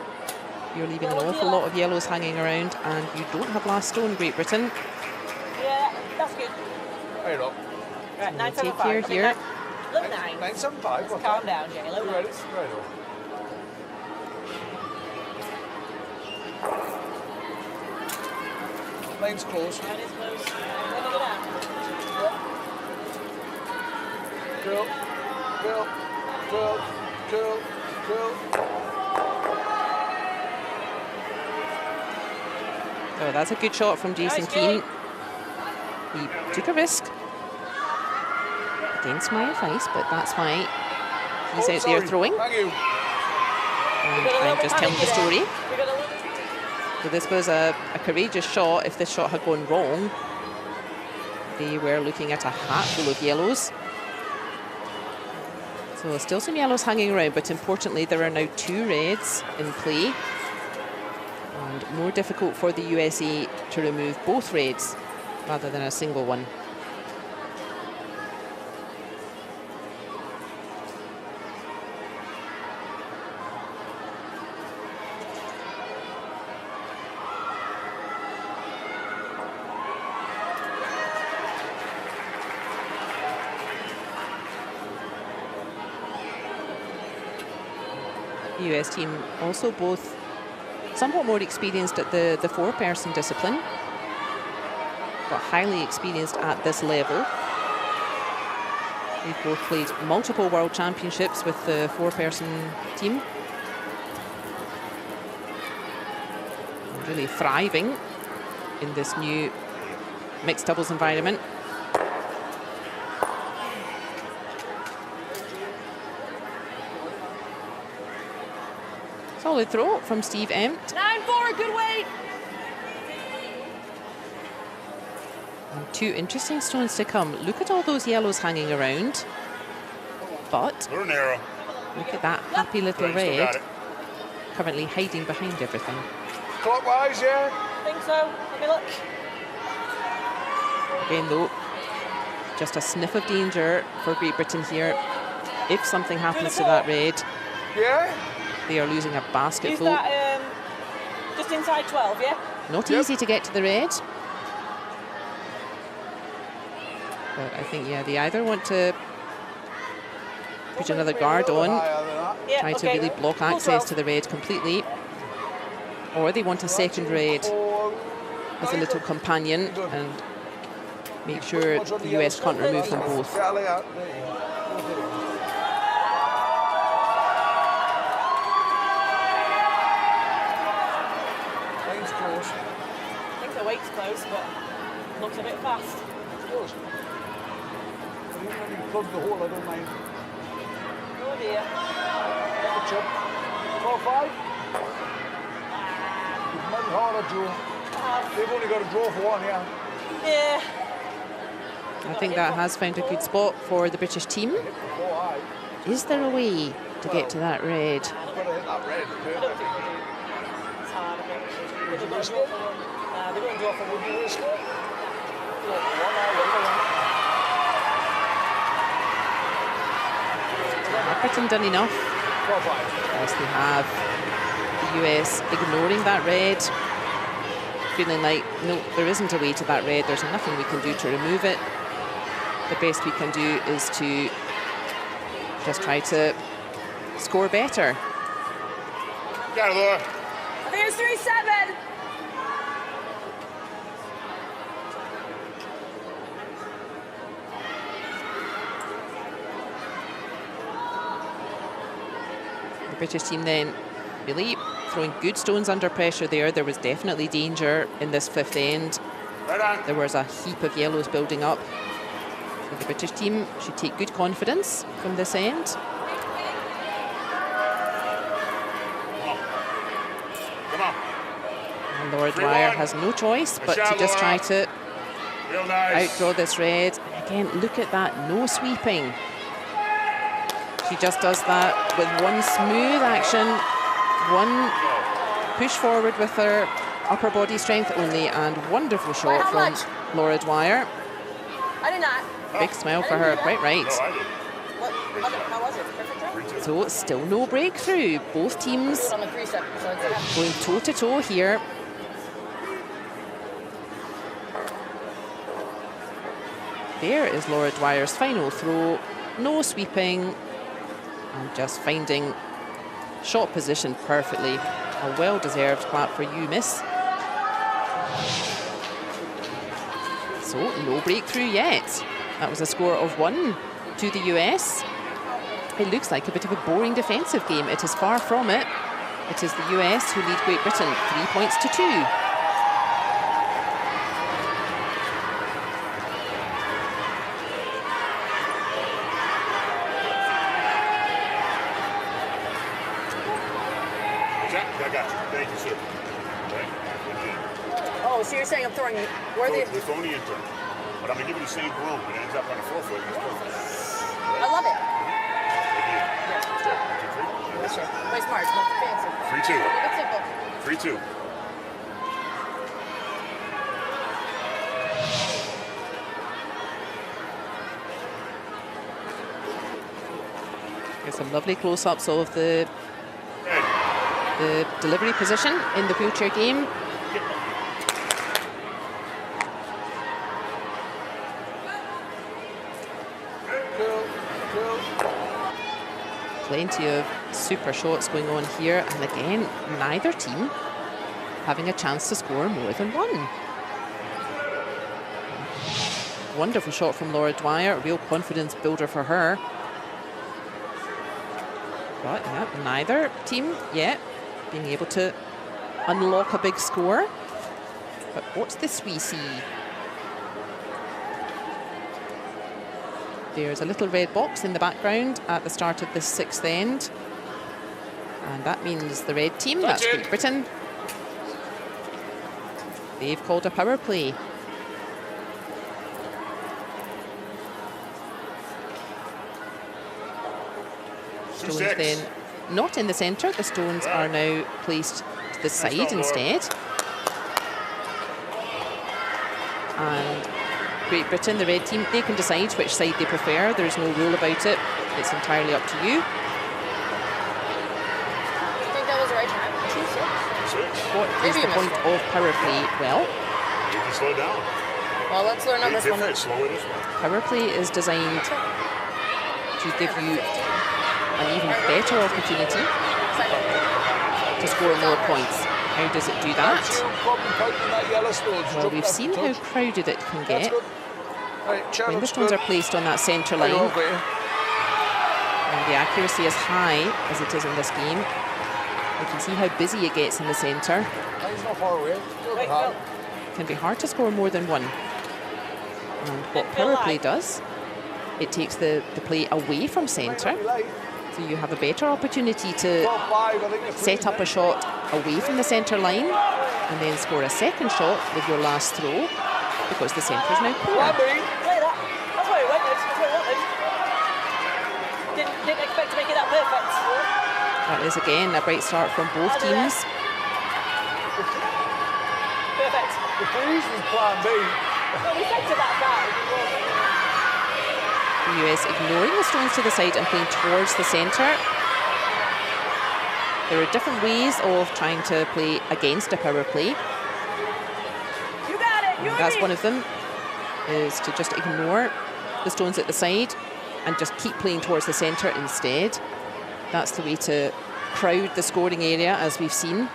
S1: you're leaving an awful lot of yellows hanging around, and you don't have last stone, Great Britain.
S3: Yeah, that's good.
S2: Right up.
S3: Right,
S1: We'll
S3: 975.
S1: take care here.
S3: Look, 9.
S2: 975.
S3: Let's calm down, Jay. Look,
S2: You ready?
S3: 9.
S2: Right up. Lane's close.
S3: That is close. Let me go down.
S2: Cool. Cool. Cool. Cool. Cool.
S1: Oh, that's a good shot from Jason
S3: Nice,
S1: Keane. He took a risk against my advice, but that's why he's out there throwing.
S2: Thank you.
S1: And I'm just telling the story.
S3: We got a little.
S1: So this was a courageous shot. If this shot had gone wrong, they were looking at a hat full of yellows. So still some yellows hanging around, but importantly, there are now 2 reds in play. And more difficult for the USA to remove both reds rather than a single one. The US team also both somewhat more experienced at the four-person discipline, but highly experienced at this level. They've both played multiple world championships with the four-person team. And really thriving in this new mixed doubles environment. Solid throw from Steve Empt.
S3: 9-4, good weight.
S1: And two interesting stones to come. Look at all those yellows hanging around. But
S4: Little narrow.
S1: look at that happy little
S4: Still got
S1: red
S4: it.
S1: currently hiding behind everything.
S2: Clockwise, yeah.
S3: I think so. Let me look.
S1: Again though, just a sniff of danger for Great Britain here. If something happens to that red,
S2: Yeah.
S1: they are losing a
S3: Use
S1: basketball.
S3: that just inside 12, yeah?
S1: Not easy to get to the red. But I think, yeah, they either want to put another guard on,
S3: Yeah,
S1: try to
S3: okay.
S1: really block
S3: Full
S1: access
S3: 12.
S1: to the red completely, or they want a second red as a little companion and make sure the US can't remove them both.
S3: I think the weight's close, but looks a bit fast.
S2: Plug the hole, I don't mind.
S3: Oh dear.
S2: Get the chip. 12-5. It's mighty harder, Joe. They've only got a draw for one, yeah.
S3: Yeah.
S1: I think that has found a good spot for the British team.
S2: Hit the 4 high.
S1: Is there a way to get to that red?
S2: Got to hit that red. Perfect.
S3: It's hard a bit.
S2: Would you risk it?
S3: They're going to draw for
S2: Would you risk it?
S1: Have Britain done enough?
S2: 12-5.
S1: Yes, they have. The US ignoring that red, feeling like, no, there isn't a way to that red. There's nothing we can do to remove it. The best we can do is to just try to score better.
S4: Got it, Laura.
S3: I think it's 3-7.
S1: The British team then really throwing good stones under pressure there. There was definitely danger in this fifth end.
S4: Right on.
S1: There was a heap of yellows building up. So the British team should take good confidence from this end.
S4: Come on.
S1: And Laura
S4: 3-1.
S1: Dwyer has no choice but
S4: shot,
S1: to just
S4: Laura.
S1: try to
S4: Real nice.
S1: outdraw this red. And again, look at that, no sweeping. She just does that with one smooth action, one push forward with her upper body strength only, and wonderful shot
S3: how
S1: from
S3: much?
S1: Laura Dwyer.
S3: I did not.
S1: Big smile for her, quite right.
S4: No, I did.
S3: What? How was it? Perfect job?
S1: So still no breakthrough. Both teams
S3: On the 3-7, so it's
S1: going toe-to-toe here. There is Laura Dwyer's final throw. No sweeping. And just finding shot position perfectly. A well-deserved clap for you, miss. So no breakthrough yet. That was a score of 1 to the US. It looks like a bit of a boring defensive game. It is far from it. It is the US who lead Great Britain 3 points to 2.
S4: I got you. Thank you, sir. Okay. Good game.
S3: Oh, so you're saying I'm throwing where
S4: Throw-
S3: the...
S4: We're throwing the intern. But I'm going to give you the same groove. It ends up on the forefoot. It's perfect.
S3: I love it.
S4: Good game. Let's go. 1, 2, 3.
S3: Very smart, not fancy.
S4: 3-2.
S3: Keep it simple.
S4: 3-2.
S1: Here's some lovely close-ups of the delivery position in the wheelchair game. Plenty of super shots going on here, and again, neither team having a chance to score more than one. Wonderful shot from Laura Dwyer, a real confidence builder for her. But yeah, neither team yet being able to unlock a big score. But what's this we see? There's a little red box in the background at the start of this sixth end. And that means the red team, that's Great Britain, they've called a power play. Stones then not in the centre. The stones are now placed to the side instead. And Great Britain, the red team, they can decide which side they prefer. There's no rule about it. It's entirely up to you.
S3: I think that was the right time. 2-6.
S1: What is the point of power play? Well,
S4: You can slow down.
S3: Well, let's learn on this one.
S4: Slow it this way.
S1: power play is designed to give you an even better opportunity to score more points. How does it do that? Well, we've seen how crowded it can get when the stones are placed on that centre line, and the accuracy is high as it is in this game. You can see how busy it gets in the centre. It can be hard to score more than one. And what power play does, it takes the play away from centre, so you have a better opportunity to set up a shot away from the centre line and then score a second shot with your last throw, because the centre is now clear.
S3: Play that. That's where he went. That's where he wanted. Didn't expect to make it that perfect.
S1: That is again a bright start from both teams.
S3: Perfect.
S2: The freeze was plan B.
S3: Well, we said to that side.
S1: The US ignoring the stones to the side and playing towards the centre. There are different ways of trying to play against a power play.
S3: You got it. You
S1: That's one of them, is to just ignore the stones at the side and just keep playing towards the centre instead. That's the way to crowd the scoring area, as we've seen.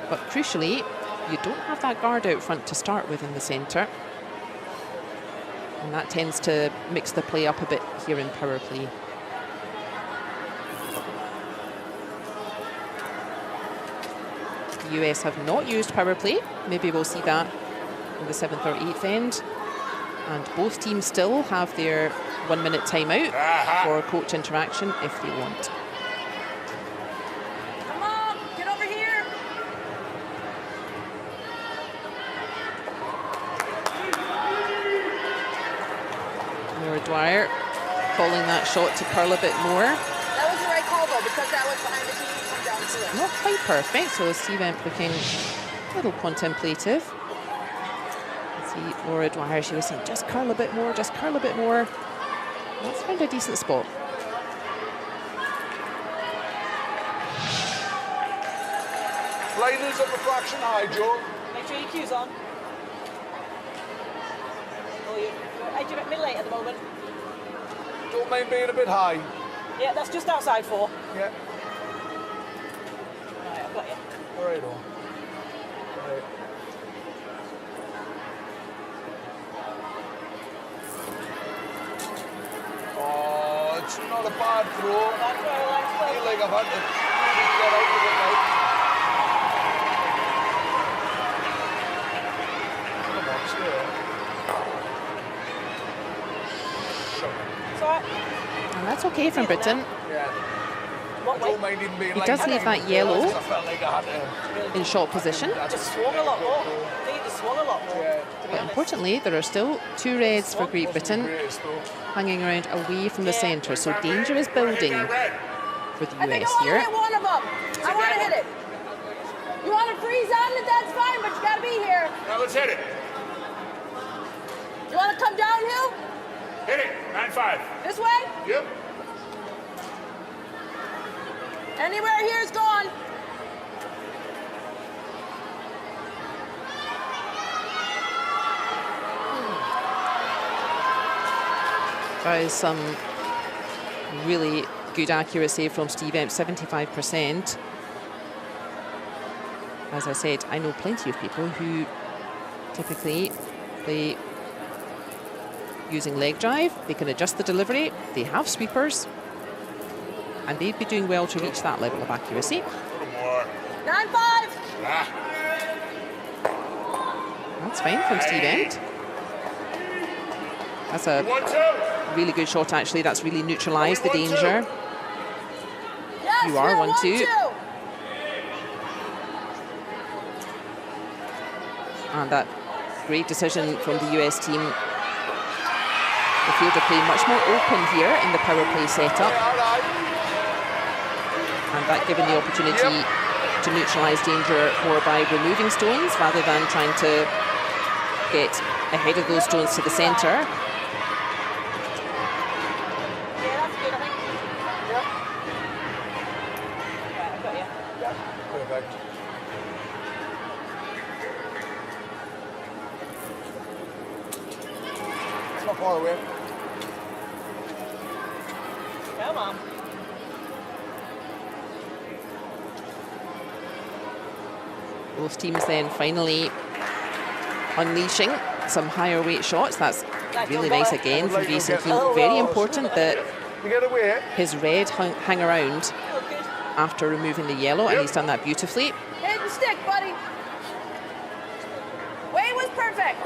S1: But crucially, you don't have that guard out front to start with in the centre. And that tends to mix the play up a bit here in power play. The US have not used power play. Maybe we'll see that in the 7th or 8th end. And both teams still have their 1 minute timeout for coach interaction if they want.
S3: Come on, get over here.
S1: Laura Dwyer calling that shot to curl a bit more.
S3: That was the right call, though, because that was behind the team. Come down to it.
S1: Not quite perfect, so Stevent looking a little contemplative. See Laura Dwyer, she was saying, just curl a bit more, just curl a bit more. Let's find a decent spot.
S2: Liners up a fraction high, Joe.
S3: Make sure your cue's on. Oh, you're edging at middle 8 at the moment.
S2: Don't mind being a bit high.
S3: Yeah, that's just outside 4.
S2: Yeah.
S3: Right, I've got you.
S2: All right, on. Right. Oh, it's not a bad throw.
S3: Bad throw,
S2: I feel like I've had to really get out of it now. Come on, stay.
S3: It's all right.
S1: And that's okay from Britain.
S2: Yeah.
S3: What
S2: I don't mind even being
S1: He
S2: like
S1: does leave that yellow
S2: I felt like I had to.
S1: in shot position.
S3: Just swung a lot more. I think it just swung a lot more,
S2: Yeah.
S3: to be
S1: But
S3: honest.
S1: importantly, there are still 2 reds for Great Britain
S2: Greatest, though.
S1: hanging around away from the centre. So danger is building for the
S3: I think
S1: US
S3: I want to
S1: here.
S3: hit one of them. I want to hit it. You want to freeze on it, that's fine, but you got to be here.
S4: Now let's hit it.
S3: You want to come downhill?
S4: Hit it. 9-5. 5.
S3: This way?
S4: Yep.
S3: Anywhere here is gone.
S1: That is some really good accuracy from Steve Emp, 75%. As I said, I know plenty of people who typically play using leg drive. They can adjust the delivery, they have sweepers, and they'd be doing well to reach that level of accuracy.
S4: A little more.
S3: 9-5.
S4: Ah.
S1: That's fine from Steve Emp. That's a
S4: 1-2.
S1: really good shot, actually. That's really neutralised the
S4: 1-2.
S1: danger.
S3: Yes,
S1: You are 1-2. And that great decision from the US team. The field of play much more open here in the power play setup. And that given the opportunity to neutralise danger more by removing stones rather than trying to get ahead of those stones to the centre.
S2: Perfect. It's not far away.
S3: Come on.
S1: Both teams then finally unleashing some higher weight shots. That's really nice again from Jason Keane. Very important that
S2: You get away.
S1: his red hang around after removing the yellow, and he's done that beautifully.
S3: Hit the stick, buddy. Way was perfect.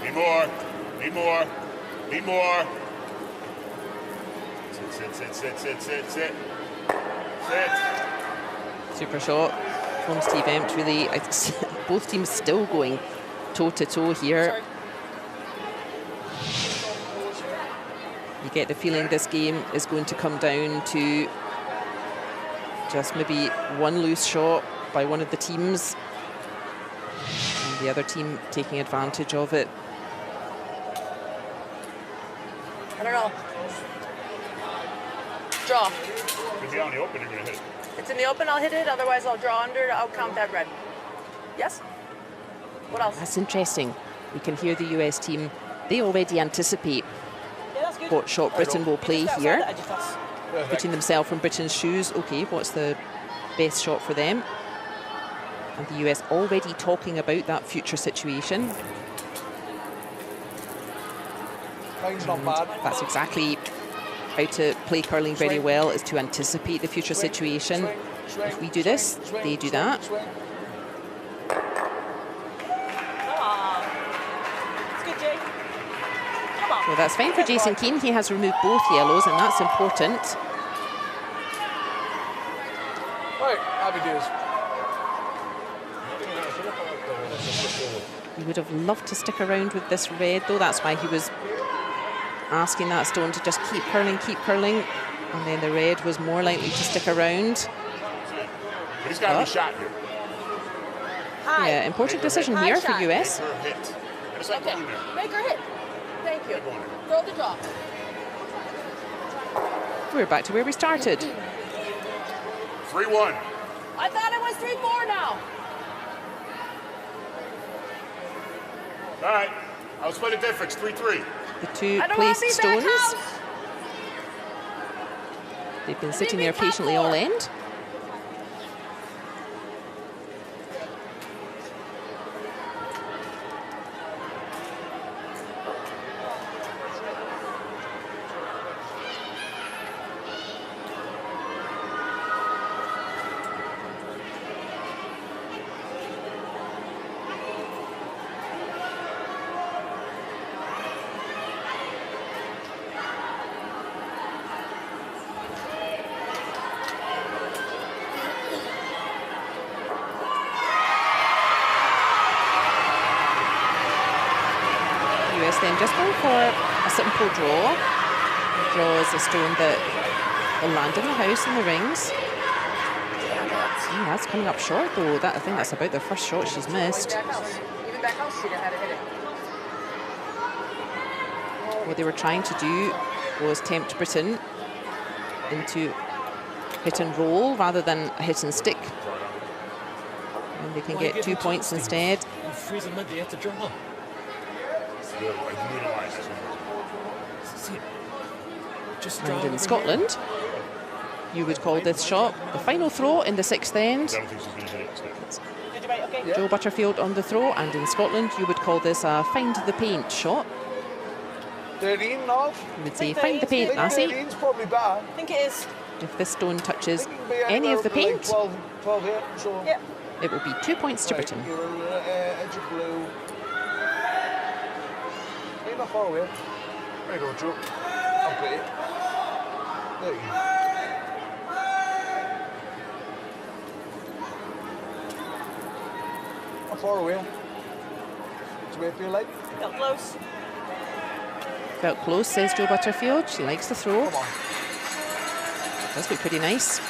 S4: Need more. Need more. Need more. Sit, sit, sit, sit, sit, sit. Sit.
S1: Super shot from Steve Empt. Really, both teams still going toe-to-toe here. You get the feeling this game is going to come down to just maybe one loose shot by one of the teams, and the other team taking advantage of it.
S3: I don't know. Draw.
S4: Could be on the open, you're going to hit it.
S3: It's in the open, I'll hit it. Otherwise, I'll draw under. I'll count that red. Yes? What else?
S1: That's interesting. We can hear the US team. They already anticipate what shot Britain will play here, putting themselves in Britain's shoes. Okay, what's the best shot for them? And the US already talking about that future situation.
S2: Line's not bad.
S1: That's exactly how to play curling very well, is to anticipate the future situation. If we do this, they do that.
S3: It's good, Jay. Come on.
S1: So that's fine for Jason Keane. He has removed both yellows, and that's important.
S2: Right, happy days.
S1: He would have loved to stick around with this red, though. That's why he was asking that stone to just keep curling, and then the red was more likely to stick around.
S4: But he's got to be shot here.
S3: High.
S1: Yeah, important decision here for US.
S4: Make her hit. And it's like
S3: Okay.
S4: going there.
S3: Make her hit. Thank you.
S4: Go on there.
S3: Throw the draw.
S1: We're back to where we started.
S4: 3-1.
S3: I thought it was 3-4 now.
S4: All right. I'll split the difference. 3-3.
S1: The two
S3: I don't want
S1: placed
S3: to be back
S1: stones.
S3: house.
S1: They've been sitting there patiently all end. US then just going for a simple draw. Draw is a stone that will land in the house in the rings. That's coming up short though. I think that's about the first shot she's missed.
S3: Even back house, she didn't have to hit it.
S1: What they were trying to do was tempt Britain into hit and roll rather than a hit and stick. And they can get 2 points instead. And in Scotland, you would call this shot the final throw in the 6th end. Jo Butterfield on the throw, and in Scotland, you would call this a find the paint shot.
S2: 13, Nod?
S1: You would say find the paint, Lassie.
S2: 13's probably bad.
S3: I think it is.
S1: If this stone touches any of the paint,
S2: 12 here, so.
S3: Yeah.
S1: it will be 2 points to Britain.
S2: You're edge of blue. You're not far away. There you go, Joe. Okay. There you go. Not far away. It's way feel like.
S3: Got close.
S1: Felt close, says Jo Butterfield. She likes the throw.
S2: Come on.
S1: Does look pretty nice.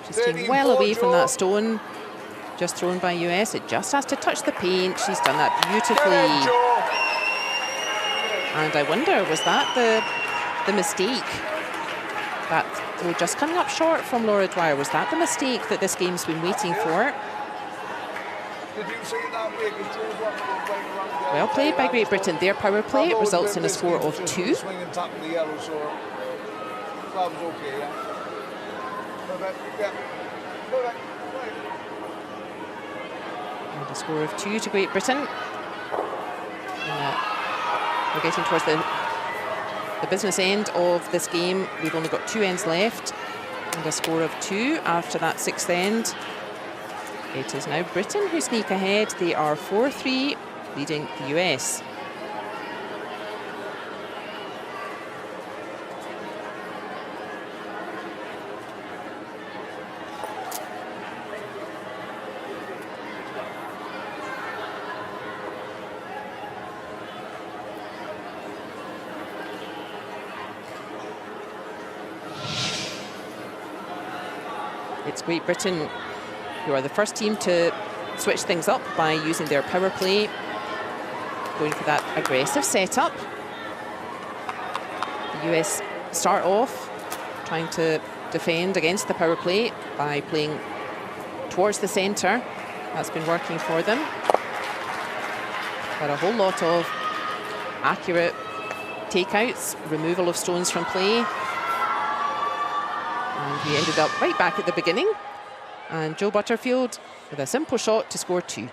S1: She's
S2: 13
S1: staying well away from
S2: Jo.
S1: that stone. Just thrown by US. It just has to touch the paint. She's done that beautifully. And I wonder, was that the mistake? That throw just coming up short from Laura Dwyer. Was that the mistake that this game's been waiting for?
S2: Did you see that big
S1: Well played by Great Britain. Their power play results in a score of 2.
S2: Swing and tap the yellow, so that was okay, yeah. Perfect, yeah. Perfect.
S1: And a score of 2 to Great Britain. We're getting towards the business end of this game. We've only got 2 ends left, and a score of 2 after that 6th end. It is now Britain who sneak ahead. They are 4-3, leading the US. It's Great Britain who are the first team to switch things up by using their power play, going for that aggressive setup. The US start off trying to defend against the power play by playing towards the centre. That's been working for them. But a whole lot of accurate takeouts, removal of stones from play. And we ended up right back at the beginning. And Jo Butterfield with a simple shot to score 2.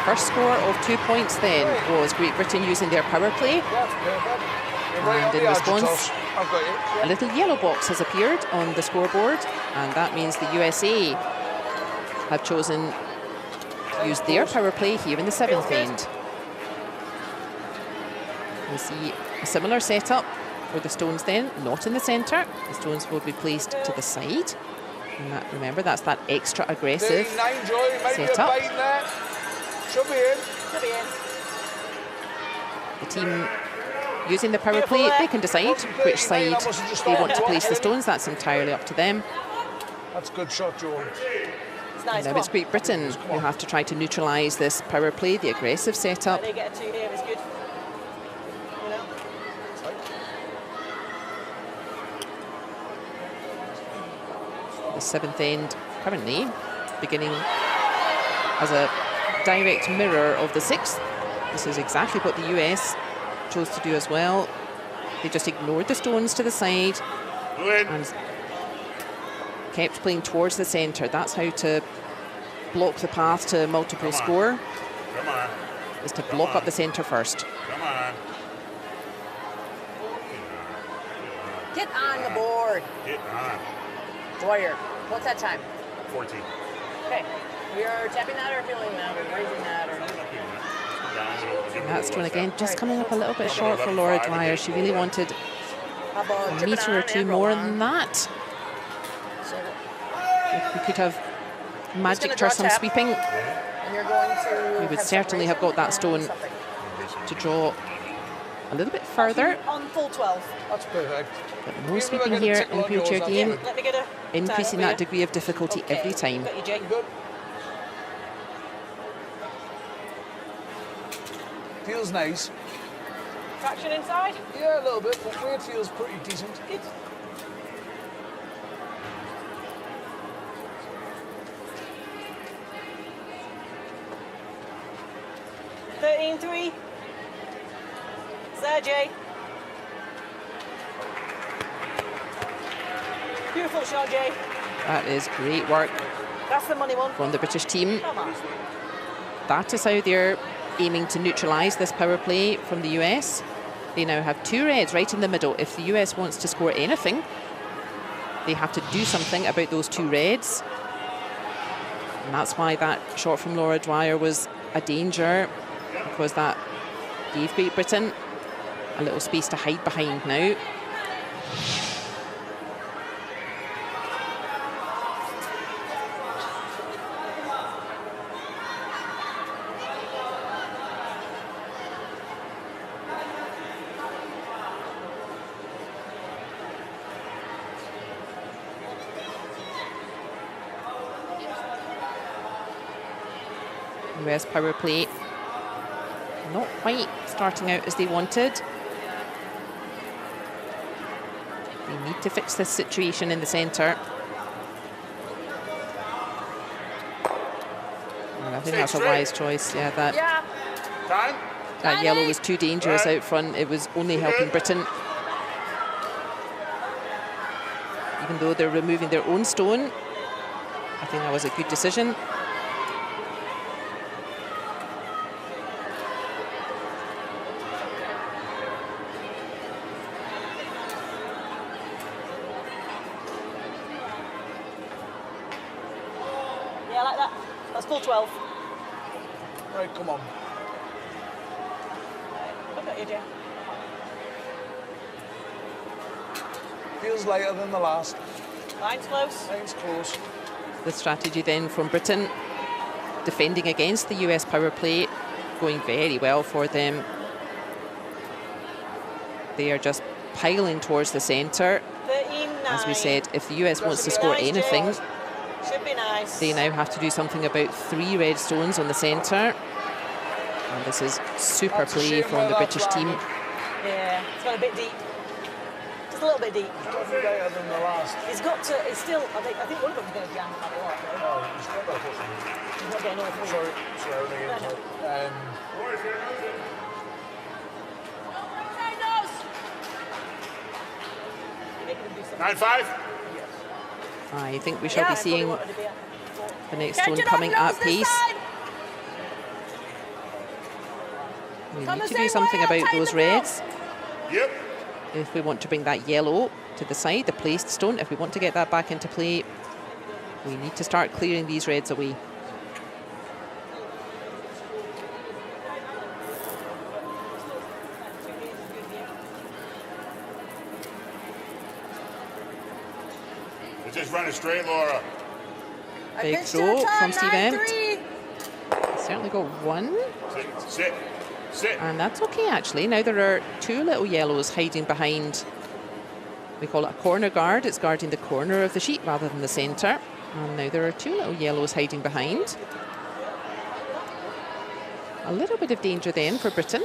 S1: First score of 2 points then was Great Britain using their power play. And in response, a little yellow box has appeared on the scoreboard, and that means the USA have chosen to use their power play here in the 7th end. We'll see a similar setup for the stones then, not in the centre. The stones will be placed to the side. And that, remember, that's that extra aggressive setup.
S2: Should be in.
S3: Should be in.
S1: The team using the power play, they can decide which side they want to place the stones. That's entirely up to them.
S2: That's a good shot, Joel.
S3: It's nice.
S1: Now it's Great Britain who have to try to neutralise this power play, the aggressive setup.
S3: They get a 2 here is good. You know?
S1: The 7th end currently beginning as a direct mirror of the 6th. This is exactly what the US chose to do as well. They just ignored the stones to the side and kept playing towards the centre. That's how to block the path to multiple score.
S4: Come on.
S1: is to block up the centre first.
S4: Come on.
S3: Get on the board.
S4: Get on.
S3: Dwyer, what's that time?
S4: 14.
S3: Okay. We are tapping that or feeling that or raising that or...
S1: And that stone again just coming up a little bit short for Laura Dwyer. She really wanted
S3: How about
S1: a
S3: tip it
S1: metre or
S3: on
S1: two
S3: and roll
S1: more
S3: on?
S1: than that.
S3: So
S1: We could have magicked her
S3: draw
S1: some
S3: tap.
S1: sweeping.
S3: and you're going to...
S1: We would
S3: have
S1: certainly have got that
S3: separation
S1: stone
S3: and something.
S1: to draw a little bit further.
S3: On full 12.
S2: That's perfect.
S1: But no sweeping here in wheelchair game,
S3: Let me get a...
S1: increasing that degree of difficulty every time.
S3: Got you, Jake.
S2: Good. Feels nice.
S3: Traction inside.
S2: Yeah, a little bit, but weight feels pretty decent.
S3: Good. $13.3. There, Jay. Beautiful shot, Jay.
S1: That is great work
S3: That's the money one.
S1: from the British team.
S3: Come on.
S1: That is how they're aiming to neutralise this power play from the US. They now have 2 reds right in the middle. If the US wants to score anything, they have to do something about those 2 reds. And that's why that shot from Laura Dwyer was a danger, because that gave Great Britain a little space to hide behind now. US power play not quite starting out as they wanted. They need to fix this situation in the centre. And I think that's a wise choice. Yeah, that
S4: Time.
S1: that yellow was too dangerous out front. It was only helping Britain. Even though they're removing their own stone, I think that was a good decision.
S3: Yeah, like that. That's full 12.
S2: Right, come on.
S3: Look at you, Jay.
S2: Feels lighter than the last.
S3: Line's close.
S2: Line's close.
S1: The strategy then from Britain, defending against the US power play, going very well for them. They are just piling towards the centre.
S3: 13-9.
S1: As we said, if the US wants to score
S3: nice,
S1: anything,
S3: George. Should be nice.
S1: they now have to do something about 3 red stones on the centre. And this is super
S2: That's a
S1: play
S2: shame
S1: from
S2: where
S1: the
S2: that's
S1: British team.
S2: landed.
S3: Yeah, it's got a bit deep. Just a little bit deep.
S2: Definitely lighter than the last.
S3: He's got to. It's still. I think one of them's going to jam no matter what. Right?
S2: Oh, he's got that button.
S3: He's not getting all 3.
S2: Sorry, again.
S3: No, no.
S2: Sorry.
S3: Making him do something.
S4: 9-5.
S1: I think we shall
S3: Yeah,
S1: be
S3: I probably
S1: seeing
S3: wanted to be at.
S1: the next
S3: Catch
S1: stone
S3: it up,
S1: coming
S3: nose
S1: at
S3: this
S1: pace.
S3: side.
S1: We
S3: Come
S1: need
S3: the
S1: to
S3: same
S1: do something
S3: way, I'll
S1: about
S3: tighten
S1: those
S3: the belt.
S1: reds.
S4: Yep.
S1: If we want to bring that yellow to the side, the placed stone, if we want to get that back into play, we need to start clearing these reds away.
S4: Let's just run it straight, Laura.
S3: I
S1: Big
S3: pitched
S1: throw
S3: to a
S1: from
S3: time,
S1: Steve Empt.
S3: 9-3.
S1: Certainly got 1.
S4: Sit. Sit.
S1: And that's okay, actually. Now there are 2 little yellows hiding behind. We call it a corner guard. It's guarding the corner of the sheet rather than the centre. And now there are 2 little yellows hiding behind. A little bit of danger then for Britain.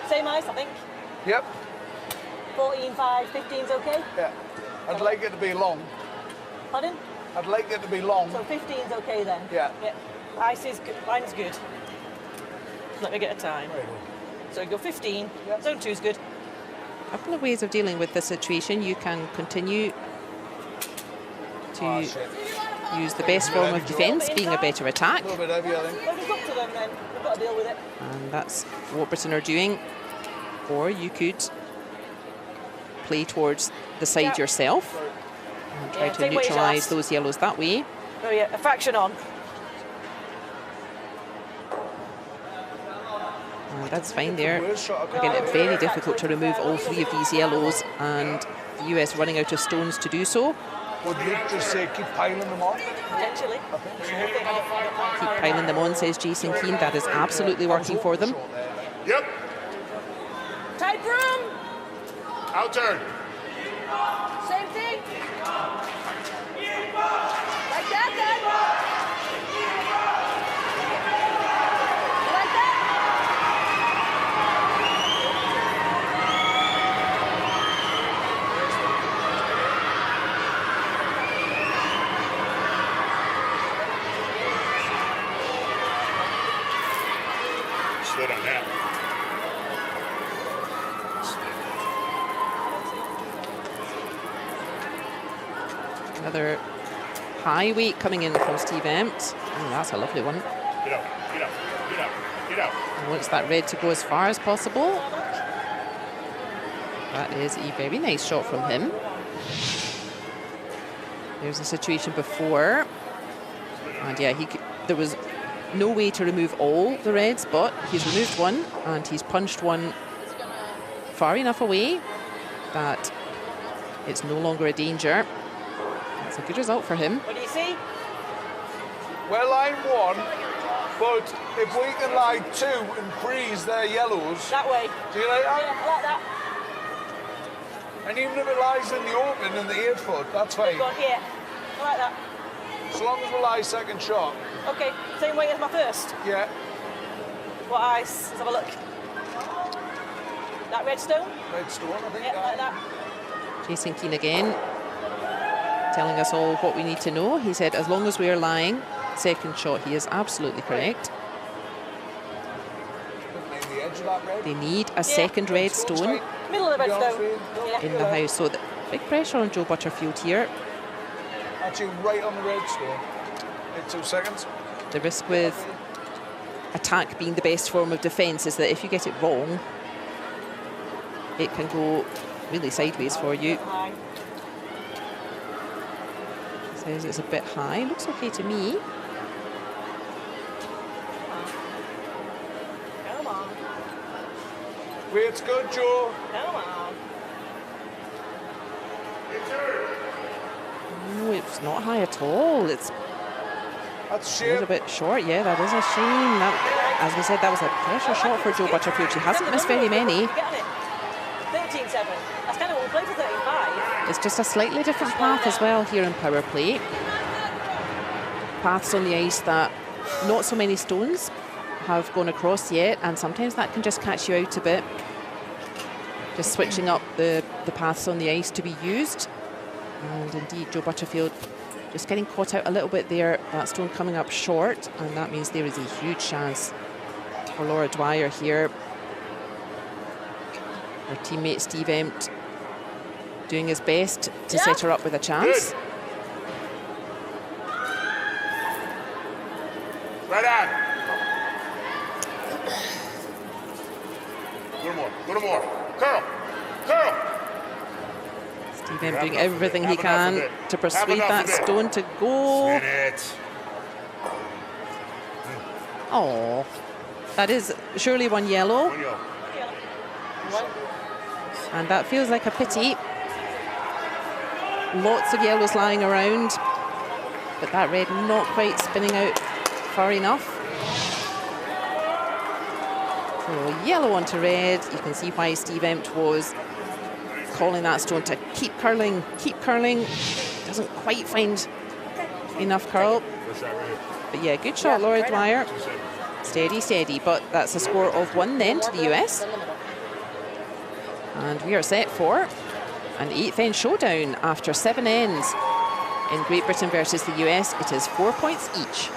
S3: Same ice, I think.
S2: Yep.
S3: 14-5, 15's okay.
S2: Yeah. I'd like it to be long.
S3: Pardon?
S2: I'd like it to be long.
S3: So 15's okay then.
S2: Yeah.
S3: Yeah. Ice is good. Line's good. Let me get a time.
S2: Right.
S3: So you go 15.
S2: Yep.
S3: Zone 2's good.
S1: A couple of ways of dealing with this situation. You can continue to
S2: Oh, shit.
S1: use the best form of defence, being a better attack.
S2: A little bit heavy, I think.
S3: Well, just up to them then. We've got to deal with it.
S1: And that's what Britain are doing. Or you could play towards the side yourself and try to
S3: take what you
S1: neutralise
S3: asked.
S1: those yellows that way.
S3: Oh yeah, a fraction on.
S1: And that's fine there.
S2: Worst shot I could
S1: Again, it's very difficult to remove all three of these yellows, and the US running out of stones to do so.
S2: Would Luke just say keep piling them on?
S3: Potentially.
S1: Keep piling them on, says Jason Keane. That is absolutely working for them.
S4: Yep.
S3: Tight broom.
S4: Out turn.
S3: Same thing. Like that, then. You like that?
S4: Slid on that.
S1: Another high weight coming in from Steve Empt. Oh, that's a lovely one.
S4: Get out, get out, get out, get out.
S1: He wants that red to go as far as possible. That is a very nice shot from him. There's a situation before. And yeah, there was no way to remove all the reds, but he's removed one and he's punched one far enough away that it's no longer a danger. That's a good result for him.
S3: What do you see?
S2: We're line one, but if we can line two and freeze their yellows,
S3: That way.
S2: do you like
S3: Yeah,
S2: that?
S3: I like that.
S2: And even if it lies in the open in the 8 foot, that's fine.
S3: Go on, yeah. I like that.
S2: So long as we lie second shot.
S3: Okay, same way as my first.
S2: Yeah.
S3: What ice? Let's have a look. That red stone?
S2: Red stone, I think.
S3: Yeah, like that.
S1: Jason Keane again, telling us all what we need to know. He said as long as we are lying second shot, he is absolutely correct.
S2: Maybe the edge of that red.
S1: They need a second red stone
S3: Middle of the red
S2: Be honest
S3: stone.
S2: with you,
S3: Yeah.
S1: in the house. So big pressure on Joe Butterfield here.
S2: Actually, right on the red stone. In 2 seconds.
S1: The risk with attack being the best form of defence is that if you get it wrong, it can go really sideways for you.
S3: High.
S1: Says it's a bit high. Looks okay to me.
S3: Come on.
S2: Weight's good, Joe.
S3: Come on.
S1: No, it's not high at all. It's
S2: That's
S1: a little
S2: shape.
S1: bit short. Yeah, that is a shame. That, as we said, that was a pressure shot for Joe Butterfield. She hasn't missed very many.
S3: You're getting it. 13-7. That's kind of what we played for 35.
S1: It's just a slightly different path as well here in power play. Paths on the ice that not so many stones have gone across yet, and sometimes that can just catch you out a bit. Just switching up the paths on the ice to be used. And indeed, Joe Butterfield just getting caught out a little bit there. That stone coming up short, and that means there is a huge chance for Laura Dwyer here. Her teammate Steve Empt doing his best to set her up with a chance.
S4: Right on. A little more, a little more. Curl, curl.
S1: Steve Empt doing everything he can to persuade
S4: enough
S1: that
S4: of it.
S1: stone to go.
S4: Spin it.
S1: Oh, that is surely one yellow,
S4: One yellow.
S1: and that feels like a pity. Lots of yellows lying around, but that red not quite spinning out far enough. So yellow onto red. You can see why Steve Empt was calling that stone to keep curling, keep curling. Doesn't quite find enough curl. But yeah, good shot, Laura Dwyer. Steady, steady, but that's a score of 1 then to the US. And we are set for an 8th end showdown after 7 ends. In Great Britain versus the US, it is 4 points each.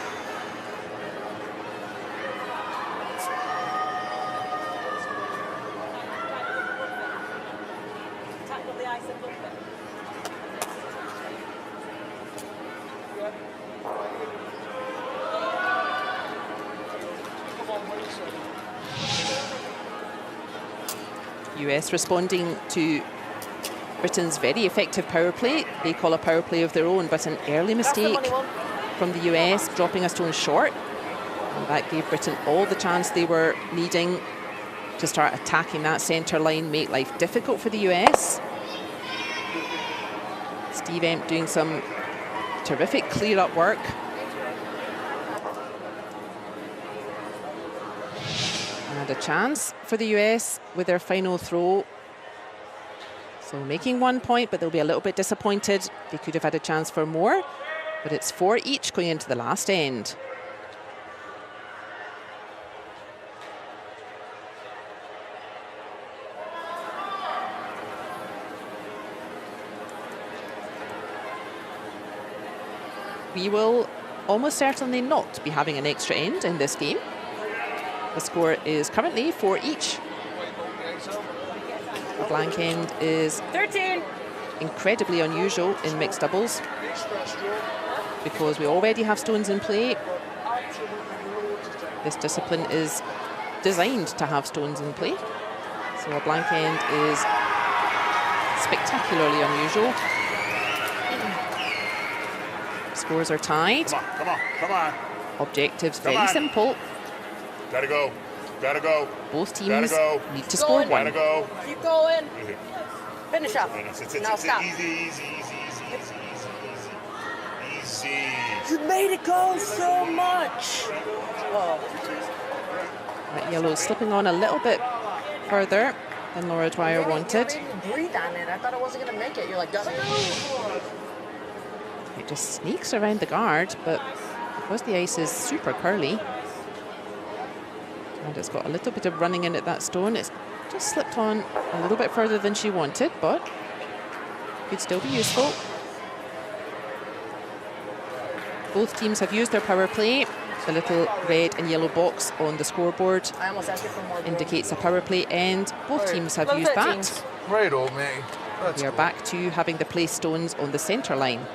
S3: Tackle the ice a little bit.
S1: US responding to Britain's very effective power play. They call a power play of their own, but an early mistake from the US, dropping a stone short. And that gave Britain all the chance they were needing to start attacking that centre line, make life difficult for the US. Steve Emp doing some terrific clear-up work. And a chance for the US with their final throw. So making 1 point, but they'll be a little bit disappointed. They could have had a chance for more, but it's 4 each going into the last end. We will almost certainly not be having an extra end in this game. The score is currently 4 each. The blank end is
S3: 13.
S1: Incredibly unusual in mixed doubles because we already have stones in play. This discipline is designed to have stones in play. So a blank end is spectacularly unusual. Scores are tied.
S4: Come on, come on, come on.
S1: Objectives
S4: Come
S1: very
S4: on.
S1: simple.
S4: Gotta go. Gotta go.
S1: Both teams
S4: Gotta go.
S1: need to score
S4: Gotta
S1: one.
S4: go.
S3: Keep going. Finish up.
S4: It's
S3: Now stop.
S4: easy.
S3: You made it go so much. Oh.
S1: That yellow slipping on a little bit further than Laura Dwyer wanted.
S3: You didn't breathe on it. I thought I wasn't going to make it. You're like, gotta go.
S1: It just sneaks around the guard, but because the ice is super curly, and it's got a little bit of running in at that stone, it's just slipped on a little bit further than she wanted, but could still be useful. Both teams have used their power play. The little red and yellow box on the scoreboard
S3: I almost asked you for more.
S1: indicates a power play end. Both teams have used that.
S2: Right on, mate.
S1: We are back to having the place stones on the centre line.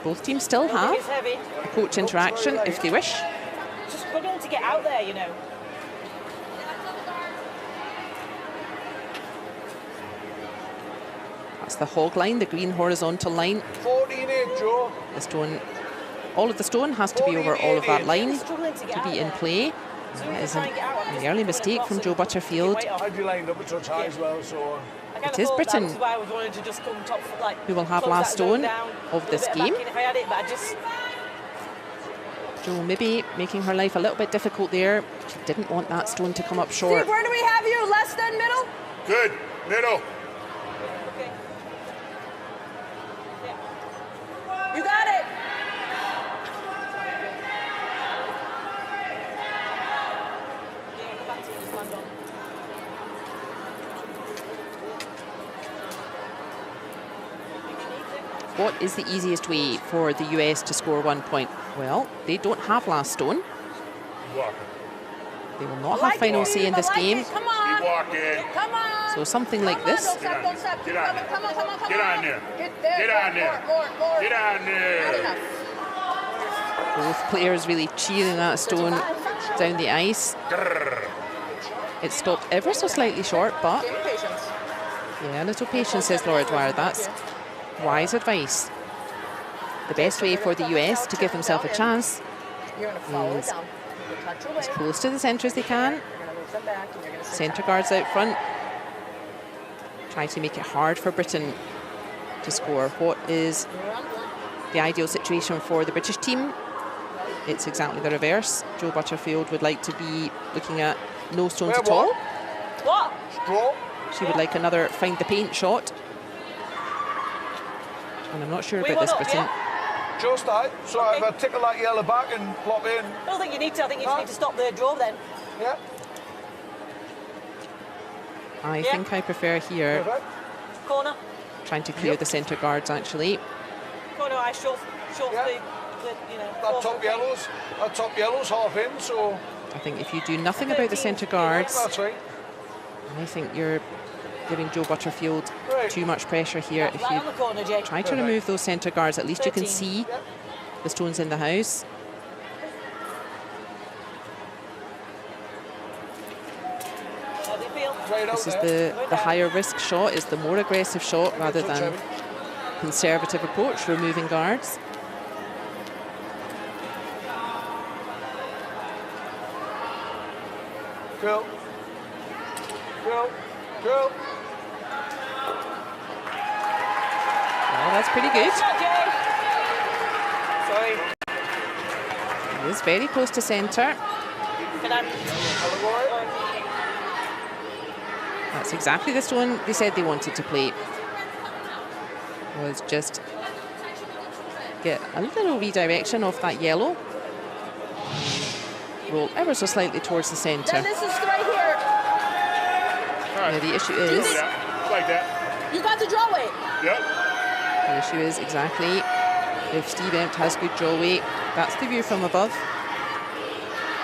S1: Both teams still have
S3: It's heavy.
S1: a coach interaction if they wish.
S3: Just struggling to get out there, you know.
S1: That's the hog line, the green horizontal line.
S2: 14-8, Joe.
S1: The stone, all of the stone has to be over all of that line
S3: Struggling to get
S1: to
S3: out
S1: be in
S3: there.
S1: play.
S3: So
S1: That
S3: we
S1: is
S3: try and get out.
S1: an early mistake from Joe Butterfield,
S2: I'd be lined up a touch high as well, so...
S3: I kinda
S1: It is
S3: thought
S1: Britain
S3: That was why I was wanting to just come top, like,
S1: who will have
S3: close
S1: last
S3: that zone
S1: stone
S3: down,
S1: of
S3: a
S1: this
S3: bit
S1: game.
S3: back in if I had it, but I just...
S1: Joe maybe making her life a little bit difficult there. She didn't want that stone to come up short.
S3: Steve, where do we have you? Less than middle?
S4: Good. Middle.
S3: Okay. Yeah. You got it. Yeah, go back to it, just land on.
S1: What is the easiest way for the US to score 1 point? Well, they don't have last stone.
S4: Walking.
S1: They will not have final say in this game.
S3: Come on.
S4: Keep walking.
S3: Come on.
S1: So something like
S3: Come on,
S1: this.
S3: don't stop, don't stop.
S4: Get on there.
S3: Come on, come on, come
S4: Get
S3: on.
S4: on there.
S3: Get there.
S4: Get on there.
S3: More.
S4: Get on
S3: Not
S4: there.
S3: enough.
S1: Both players really cheering that stone down the ice.
S4: Grrr.
S1: It stopped ever so slightly short, but
S3: Give me patience.
S1: yeah, a little patience, says Laura Dwyer. That's wise advice. The best way for the US to give themselves a chance
S3: You're going to follow it
S1: is
S3: down. You're going to touch away.
S1: as close to the centre as they can.
S3: You're going to move them back and you're going to
S1: Centre guards out front. Try to make it hard for Britain to score. What is the ideal situation for the British team? It's exactly the reverse. Joe Butterfield would like to be looking at no stones
S2: Where
S1: at all.
S3: What?
S2: Straw.
S1: She would like another find the paint shot. And I'm not sure
S3: We
S1: about this,
S3: won up,
S1: Britain.
S3: yeah?
S2: Just that. So
S3: Okay.
S2: if I tickle that yellow back and plop in,
S3: I don't think you need to. I think you just need to stop the draw then.
S2: yeah,
S1: I
S3: Yeah.
S1: think I prefer here
S2: perfect.
S3: Corner.
S1: trying to clear the centre guards, actually.
S3: Corner eye, short
S2: Yeah.
S3: the, you know.
S2: That top yellow's half in, so
S1: I think if you do nothing about the centre guards,
S2: that's right.
S1: I think you're giving Joe Butterfield
S2: Right.
S1: too much pressure here. If
S3: Right
S1: you
S3: on the corner, Jake.
S1: try to remove those centre guards, at least you can
S3: 13.
S1: see
S2: Yep.
S1: the stones in the house. This is the higher risk shot, is the more aggressive shot rather than conservative approach, removing guards.
S2: Go. Go. Go.
S1: Oh, that's pretty good.
S3: Sorry.
S1: He is very close to centre. That's exactly the stone they said they wanted to play. Was just get a little redirection off that yellow. Roll ever so slightly towards the centre.
S3: Then this is right here.
S1: Now the issue is...
S4: Like that.
S3: You got the draw weight.
S4: Yep.
S1: The issue is exactly if Steve Empt has good draw weight, that's the view from above.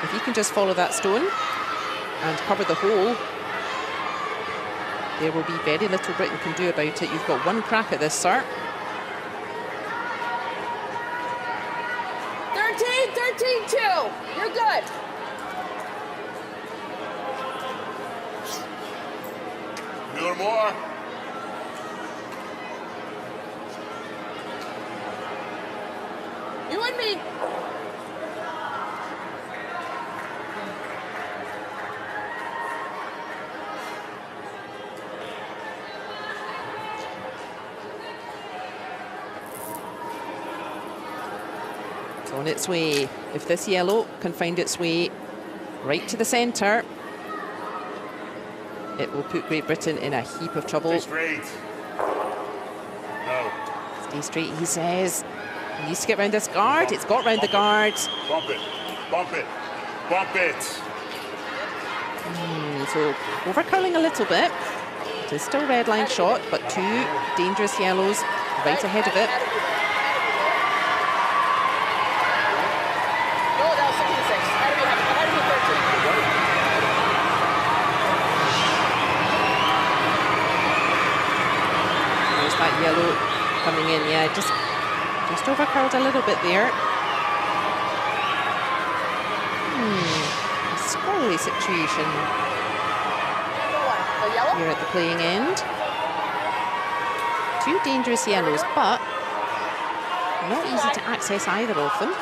S1: If he can just follow that stone and cover the hole, there will be very little Britain can do about it. You've got one crack at this, sir.
S3: 13-2. You're good.
S4: A little more.
S3: You and me.
S1: It's on its way. If this yellow can find its way right to the centre, it will put Great Britain in a heap of trouble.
S4: Stay straight. No.
S1: Stay straight, he says. He needs to get round this guard. It's got round the guard.
S4: Bump it. Bump it. Bump it.
S1: So over-curling a little bit. It is still red line shot, but two dangerous yellows right ahead of it.
S3: No, that was 16-6. Had to be 13.
S1: There's that yellow coming in. Yeah, just over-curled a little bit there. A squirrely situation
S3: The yellow?
S1: here at the playing end. Two dangerous yellows, but not easy to access either of them.
S3: Yeah,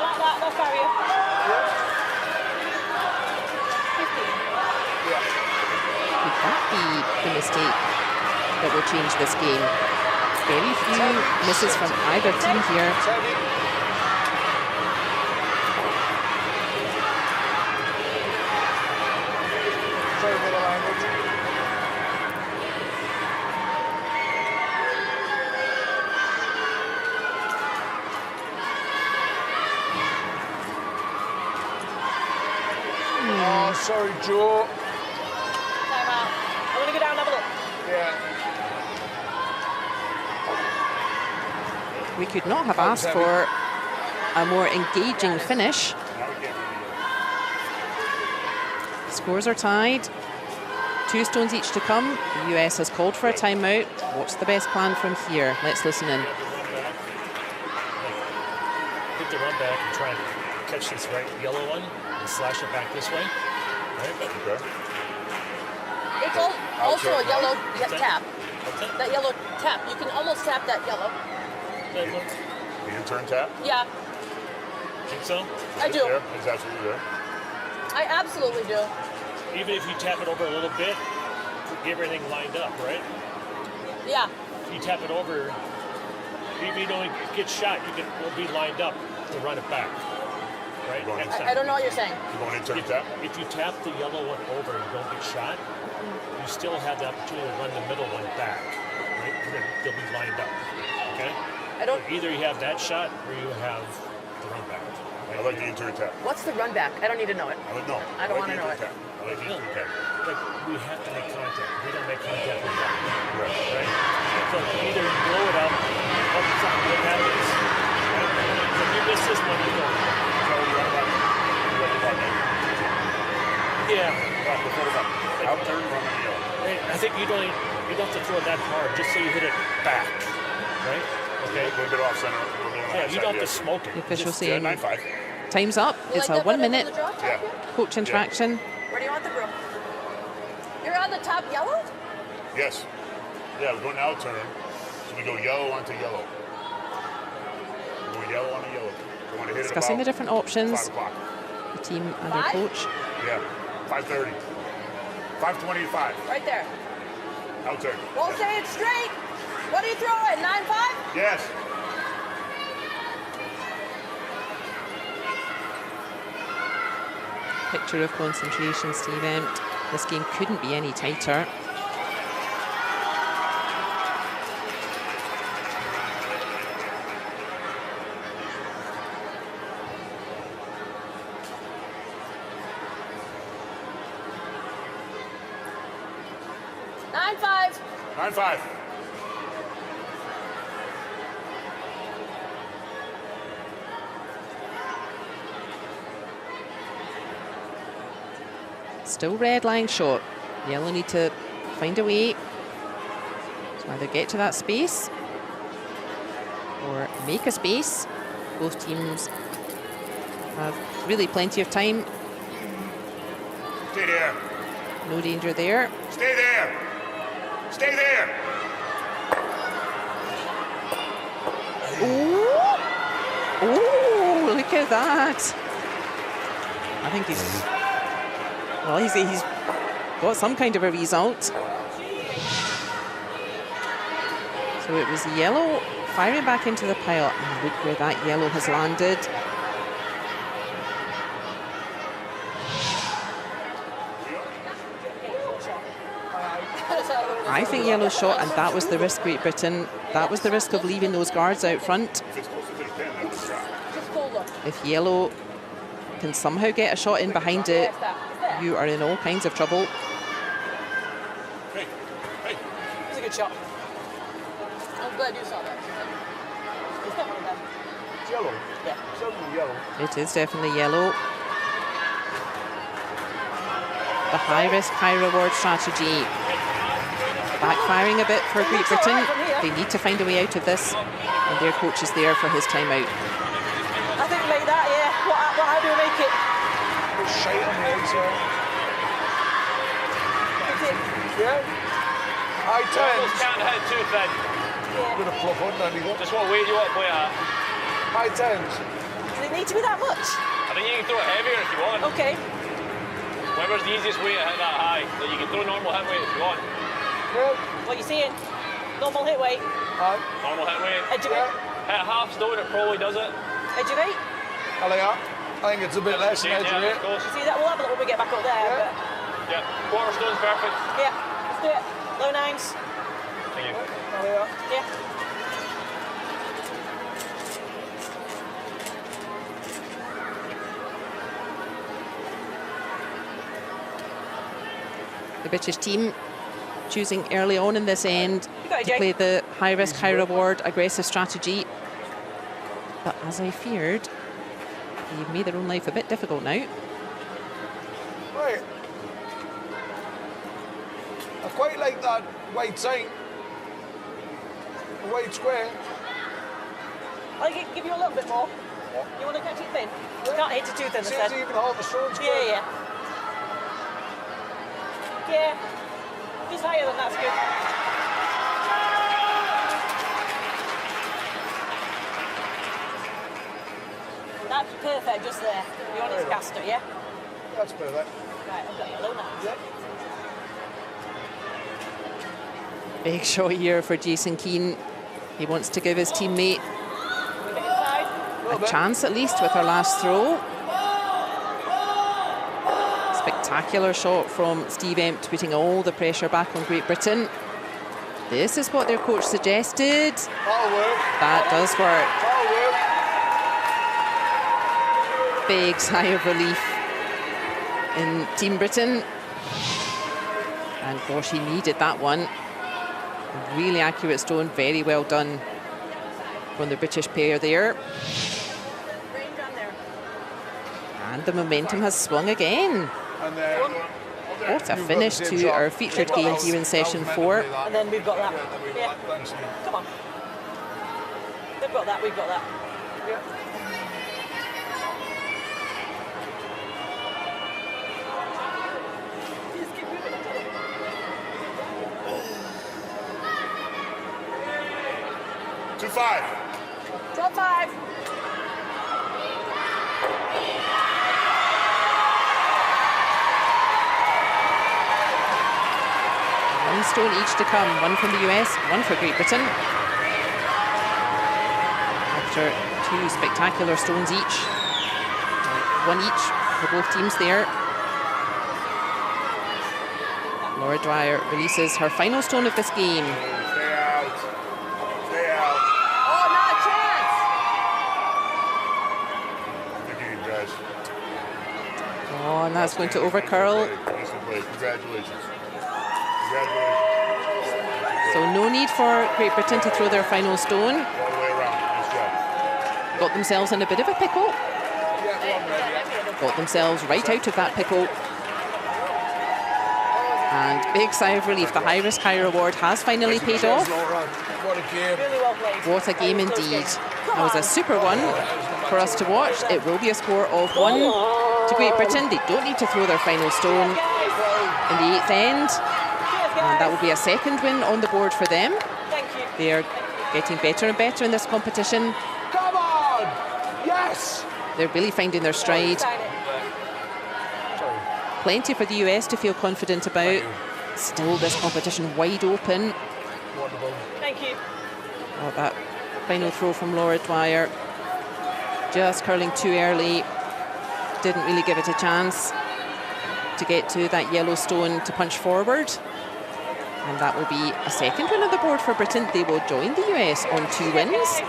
S3: like that. They'll carry you.
S1: Could that be the mistake that will change this game? Very few misses from either team here.
S2: Sorry for the language. Oh, sorry, Joe.
S3: Time out. I want to go down and have a look.
S2: Yeah.
S1: We could not have asked for a more engaging finish. Scores are tied. 2 stones each to come. The US has called for a timeout. What's the best plan from here? Let's listen in.
S5: Hit the run back and try and catch this right yellow one and slash it back this way. Right?
S4: Okay.
S3: It's also a yellow tap.
S5: Okay.
S3: That yellow tap. You can almost tap that yellow.
S5: That look.
S4: The in-turn tap?
S3: Yeah,
S5: Think so?
S3: I do.
S4: There. It's absolutely there.
S3: I absolutely do.
S5: Even if you tap it over a little bit, get everything lined up, right?
S3: Yeah.
S5: If you tap it over, if you don't get shot, it'll be lined up to run it back, right?
S4: Going
S5: Next time.
S3: I don't know what you're saying.
S4: You going in-turn tap?
S5: If you tap the yellow one over and don't get shot, you still have the opportunity to run the middle one back, right? They'll be lined up, okay?
S3: I don't.
S5: Either you have that shot or you have the run back.
S4: I like the in-turn tap.
S3: What's the run back? I don't need to know it.
S4: I like no.
S3: I don't
S4: like
S3: wanna
S4: the
S3: know
S4: in-turn
S3: it.
S4: tap. I like the in-turn tap.
S5: Like, we have to make contact. If we don't make contact, we're done,
S4: Right.
S5: right? So either blow it up or something what happens. Right? So if you miss this one, you go.
S4: So you run about. You run about that.
S5: Yeah.
S4: Right, before the back. Out turn, run on the yellow.
S5: I think you don't have to throw it that hard, just so you hit it back, right? Okay.
S4: A little bit off center.
S5: Yeah, you don't have to smoke it.
S1: The official
S5: Just-
S1: saying
S4: 9-5.
S1: time's up.
S3: You
S1: It's
S3: like
S1: a
S3: that
S1: 1
S3: better than
S1: minute
S3: the draw tap
S4: Yeah.
S3: here?
S1: coach interaction.
S3: Where do you want the broom? You're on the top yellow?
S4: Yes. Yeah, we're going out turn. So we go yellow onto yellow. We go yellow onto yellow. We want to hit
S1: Discussing the
S4: it
S1: different options.
S4: 5 o'clock.
S1: The team and their
S3: 5?
S1: coach.
S4: Yeah, 5:30. 5:20 to 5.
S3: Right there.
S4: Out turn.
S3: We'll
S4: Yes.
S3: say it straight. What do you throw it? 9-5?
S4: Yes.
S1: Picture of concentration, Steve Empt. This game couldn't be any tighter.
S3: Nine five.
S4: 9-5.
S1: Still red line shot. Yellow need to find a way to either get to that space or make a space. Both teams have really plenty of time.
S4: Stay there.
S1: No danger there.
S4: Stay there. Stay there.
S1: Oh, look at that. I think he's got some kind of a result. So it was yellow firing back into the pile. And look where that yellow has landed. I think yellow shot, and that was the risk, Great Britain. That was the risk of leaving those guards out front.
S4: If it's closer to the pin, that's a shot.
S3: Just hold up.
S1: If yellow can somehow get a shot in behind it, you are in all kinds of trouble.
S4: Hey, hey.
S3: It's a good shot. I'm glad you saw that. It's not one of them.
S2: It's yellow.
S3: Yeah.
S2: Certainly yellow.
S1: It is definitely yellow. The high risk, high reward strategy backfiring a bit for Great Britain. They need to find a way out of this, and their coach is there for his timeout.
S3: I think make that, yeah. How do we make it?
S2: Put shite on the outside. Yeah. High
S5: Almost
S2: tens.
S5: can't hit too thin.
S2: I'm going to plug underneath it.
S5: Just what weight you want to play at.
S2: High tens.
S3: Does it need to be that much?
S5: I think you can throw it heavier if you want.
S3: Okay.
S5: Whatever's the easiest way to hit that high. Like you can throw normal hit weight if you want.
S2: Yeah.
S3: What are you seeing? Normal hit weight.
S2: Aye.
S5: Normal hit weight.
S3: Edge of it.
S5: Hit half stone, it probably does it.
S3: Edge of it.
S2: I like that. I think it's a bit less than edge of it.
S5: Close.
S3: See that? We'll have it when we get back up there.
S2: Yeah.
S5: Yeah, quarter stone's perfect.
S3: But yeah, let's do it. Low nines.
S5: Thank you.
S2: I like that.
S3: Yeah.
S1: The British team choosing early on in this end
S3: got it,
S1: to
S3: Jake.
S1: play the high risk, high reward aggressive strategy. But as I feared, they've made their own life a bit difficult now.
S2: Right. I quite like that white sign. The white square.
S3: I'll give you a little bit more. You want to catch it thin? You can't hit it too thin, I
S2: Seems
S3: said.
S2: even half a stone square.
S3: Yeah, yeah. Yeah. Just higher than that's good. That's perfect just there. You're on his caster, yeah?
S2: That's perfect.
S3: Right, I've got yellow now.
S2: Yeah.
S1: Big shot here for Jason Keane. He wants to give his teammate
S3: A bit inside.
S1: a chance at least with her last throw. Spectacular shot from Steve Empt, putting all the pressure back on Great Britain. This is what their coach suggested.
S2: That'll work.
S1: That does work.
S2: That'll work.
S1: Big sigh of relief in Team Britain. And gosh, he needed that one. Really accurate stone, very well done from the British pair there.
S3: Range on there.
S1: And the momentum has swung again.
S2: And then
S1: What a finish to our featured game here in session 4.
S3: And then we've got that. Yeah. Come on. They've got that, we've got that. Just keep moving.
S4: 2-5.
S3: Drop 5.
S1: One stone each to come. One from the US, one for Great Britain. After 2 spectacular stones each. One each for both teams there. Laura Dwyer releases her final stone of this game.
S4: Stay out. Stay out.
S3: Oh, not a chance.
S4: Good game, guys.
S1: Oh, and that's going to overcurl.
S4: Nicely played. Congratulations.
S1: So no need for Great Britain to throw their final stone.
S4: All the way around. Nice job.
S1: Got themselves in a bit of a pickle. Got themselves right out of that pickle. And big sigh of relief. The high risk, high reward has finally paid off.
S2: What a game.
S3: Really well played.
S1: What a game indeed. That was a super one for us to watch. It will be a score of 1 to Great Britain. They don't need to throw their final stone in the 8th end. And that will be a second win on the board for them.
S3: Thank you.
S1: They are getting better and better in this competition.
S2: Come on! Yes!
S1: They're really finding their stride.
S3: Sign it.
S1: Plenty for the US to feel confident about. Still this competition wide open.
S2: Wonderful.
S3: Thank you.
S1: Oh, that final throw from Laura Dwyer. Just curling too early. Didn't really give it a chance to get to that yellow stone to punch forward. And that will be a second win on the board for Britain. They will join the US on 2 wins.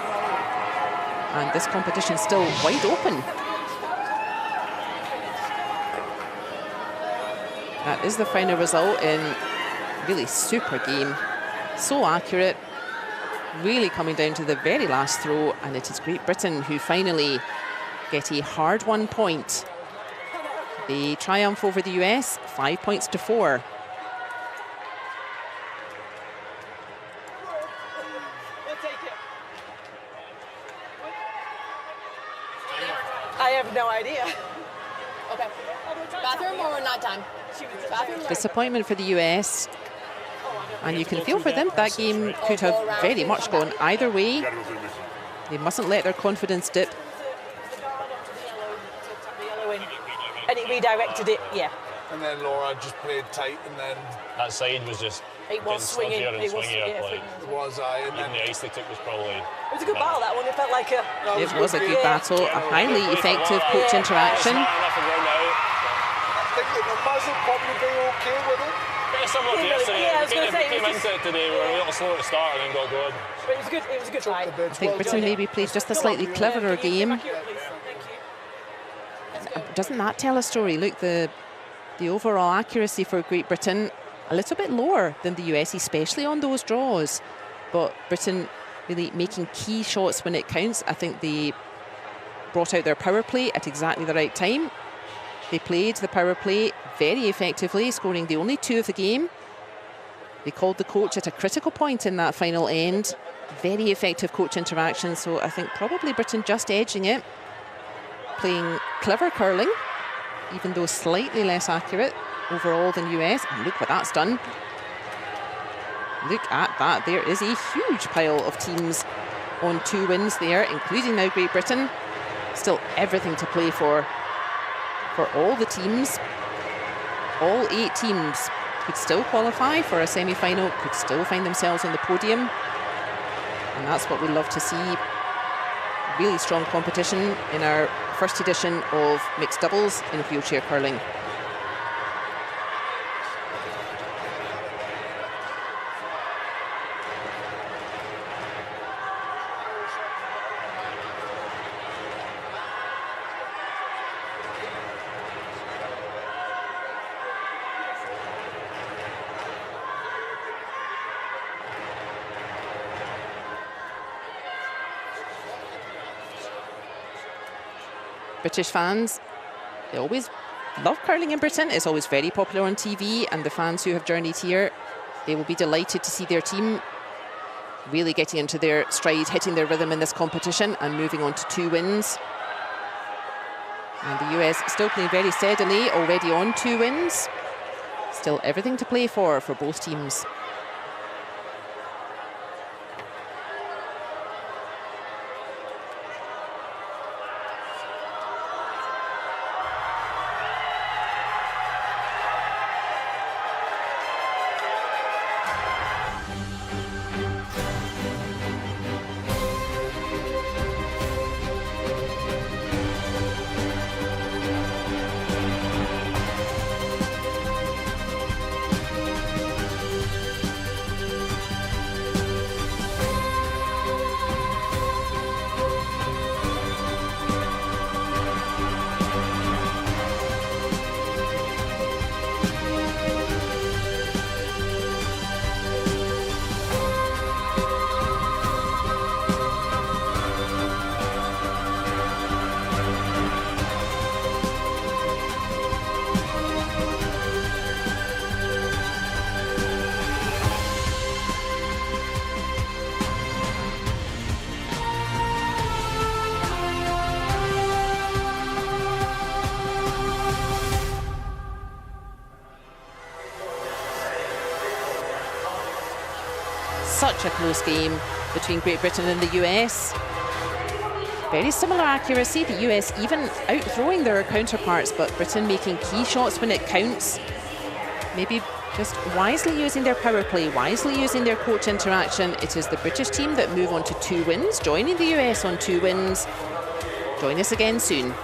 S1: And this competition still wide open. That is the final result in really super game. So accurate. Really coming down to the very last throw. And it is Great Britain who finally get a hard-won point. They triumph over the US, 5 points to 4.
S3: We'll take it. I have no idea.
S6: Okay. Bathroom or not time? Bathroom.
S1: Disappointment for the US. And you can feel for them, that game could have very much gone either way.
S4: Gotta go through this.
S1: They mustn't let their confidence dip.
S3: And it redirected it, yeah.
S2: And then Laura just played tight, and then
S5: That side was just
S3: It was swinging.
S5: sluggier and
S3: It was,
S5: swingier.
S3: yeah,
S5: Like,
S2: it was and
S5: even
S2: then
S5: the ice they took was probably.
S3: It was a good battle, that one. It felt like a...
S2: that
S1: It was a
S2: game.
S1: good battle, a highly effective coach interaction.
S5: Smart enough and run out.
S2: I think that the muzzle probably be okay with it.
S5: Bit similar to yesterday.
S3: Yeah, I was
S5: We
S3: gonna say, it
S5: came
S3: was
S5: into it today. We were a little slow to start and then got going.
S3: But it was good. It was a good fight.
S2: The bids
S1: I think
S2: well
S1: Britain
S2: done.
S1: maybe played just a slightly cleverer game. Doesn't that tell a story? Look, the overall accuracy for Great Britain a little bit lower than the US, especially on those draws. But Britain really making key shots when it counts. I think they brought out their power play at exactly the right time. They played the power play very effectively, scoring the only 2 of the game. They called the coach at a critical point in that final end. Very effective coach interaction, so I think probably Britain just edging it. Playing clever curling, even though slightly less accurate overall than US. And look what that's done. Look at that. There is a huge pile of teams on 2 wins there, including now Great Britain. Still everything to play for all the teams. All 8 teams could still qualify for a semi-final, could still find themselves on the podium. And that's what we love to see. Really strong competition in our first edition of mixed doubles in wheelchair curling. British fans, they always love curling in Britain. It's always very popular on TV, and the fans who have journeyed here, they will be delighted to see their team really getting into their stride, hitting their rhythm in this competition and moving on to 2 wins. And the US still playing very steadily, already on 2 wins. Still everything to play for both teams. such a close game between Great Britain and the US. Very similar accuracy, the US even outthrowing their counterparts, but Britain making key shots when it counts. Maybe just wisely using their power play, wisely using their coach interaction. It is the British team that move on to 2 wins, joining the US on 2 wins. Join us again soon.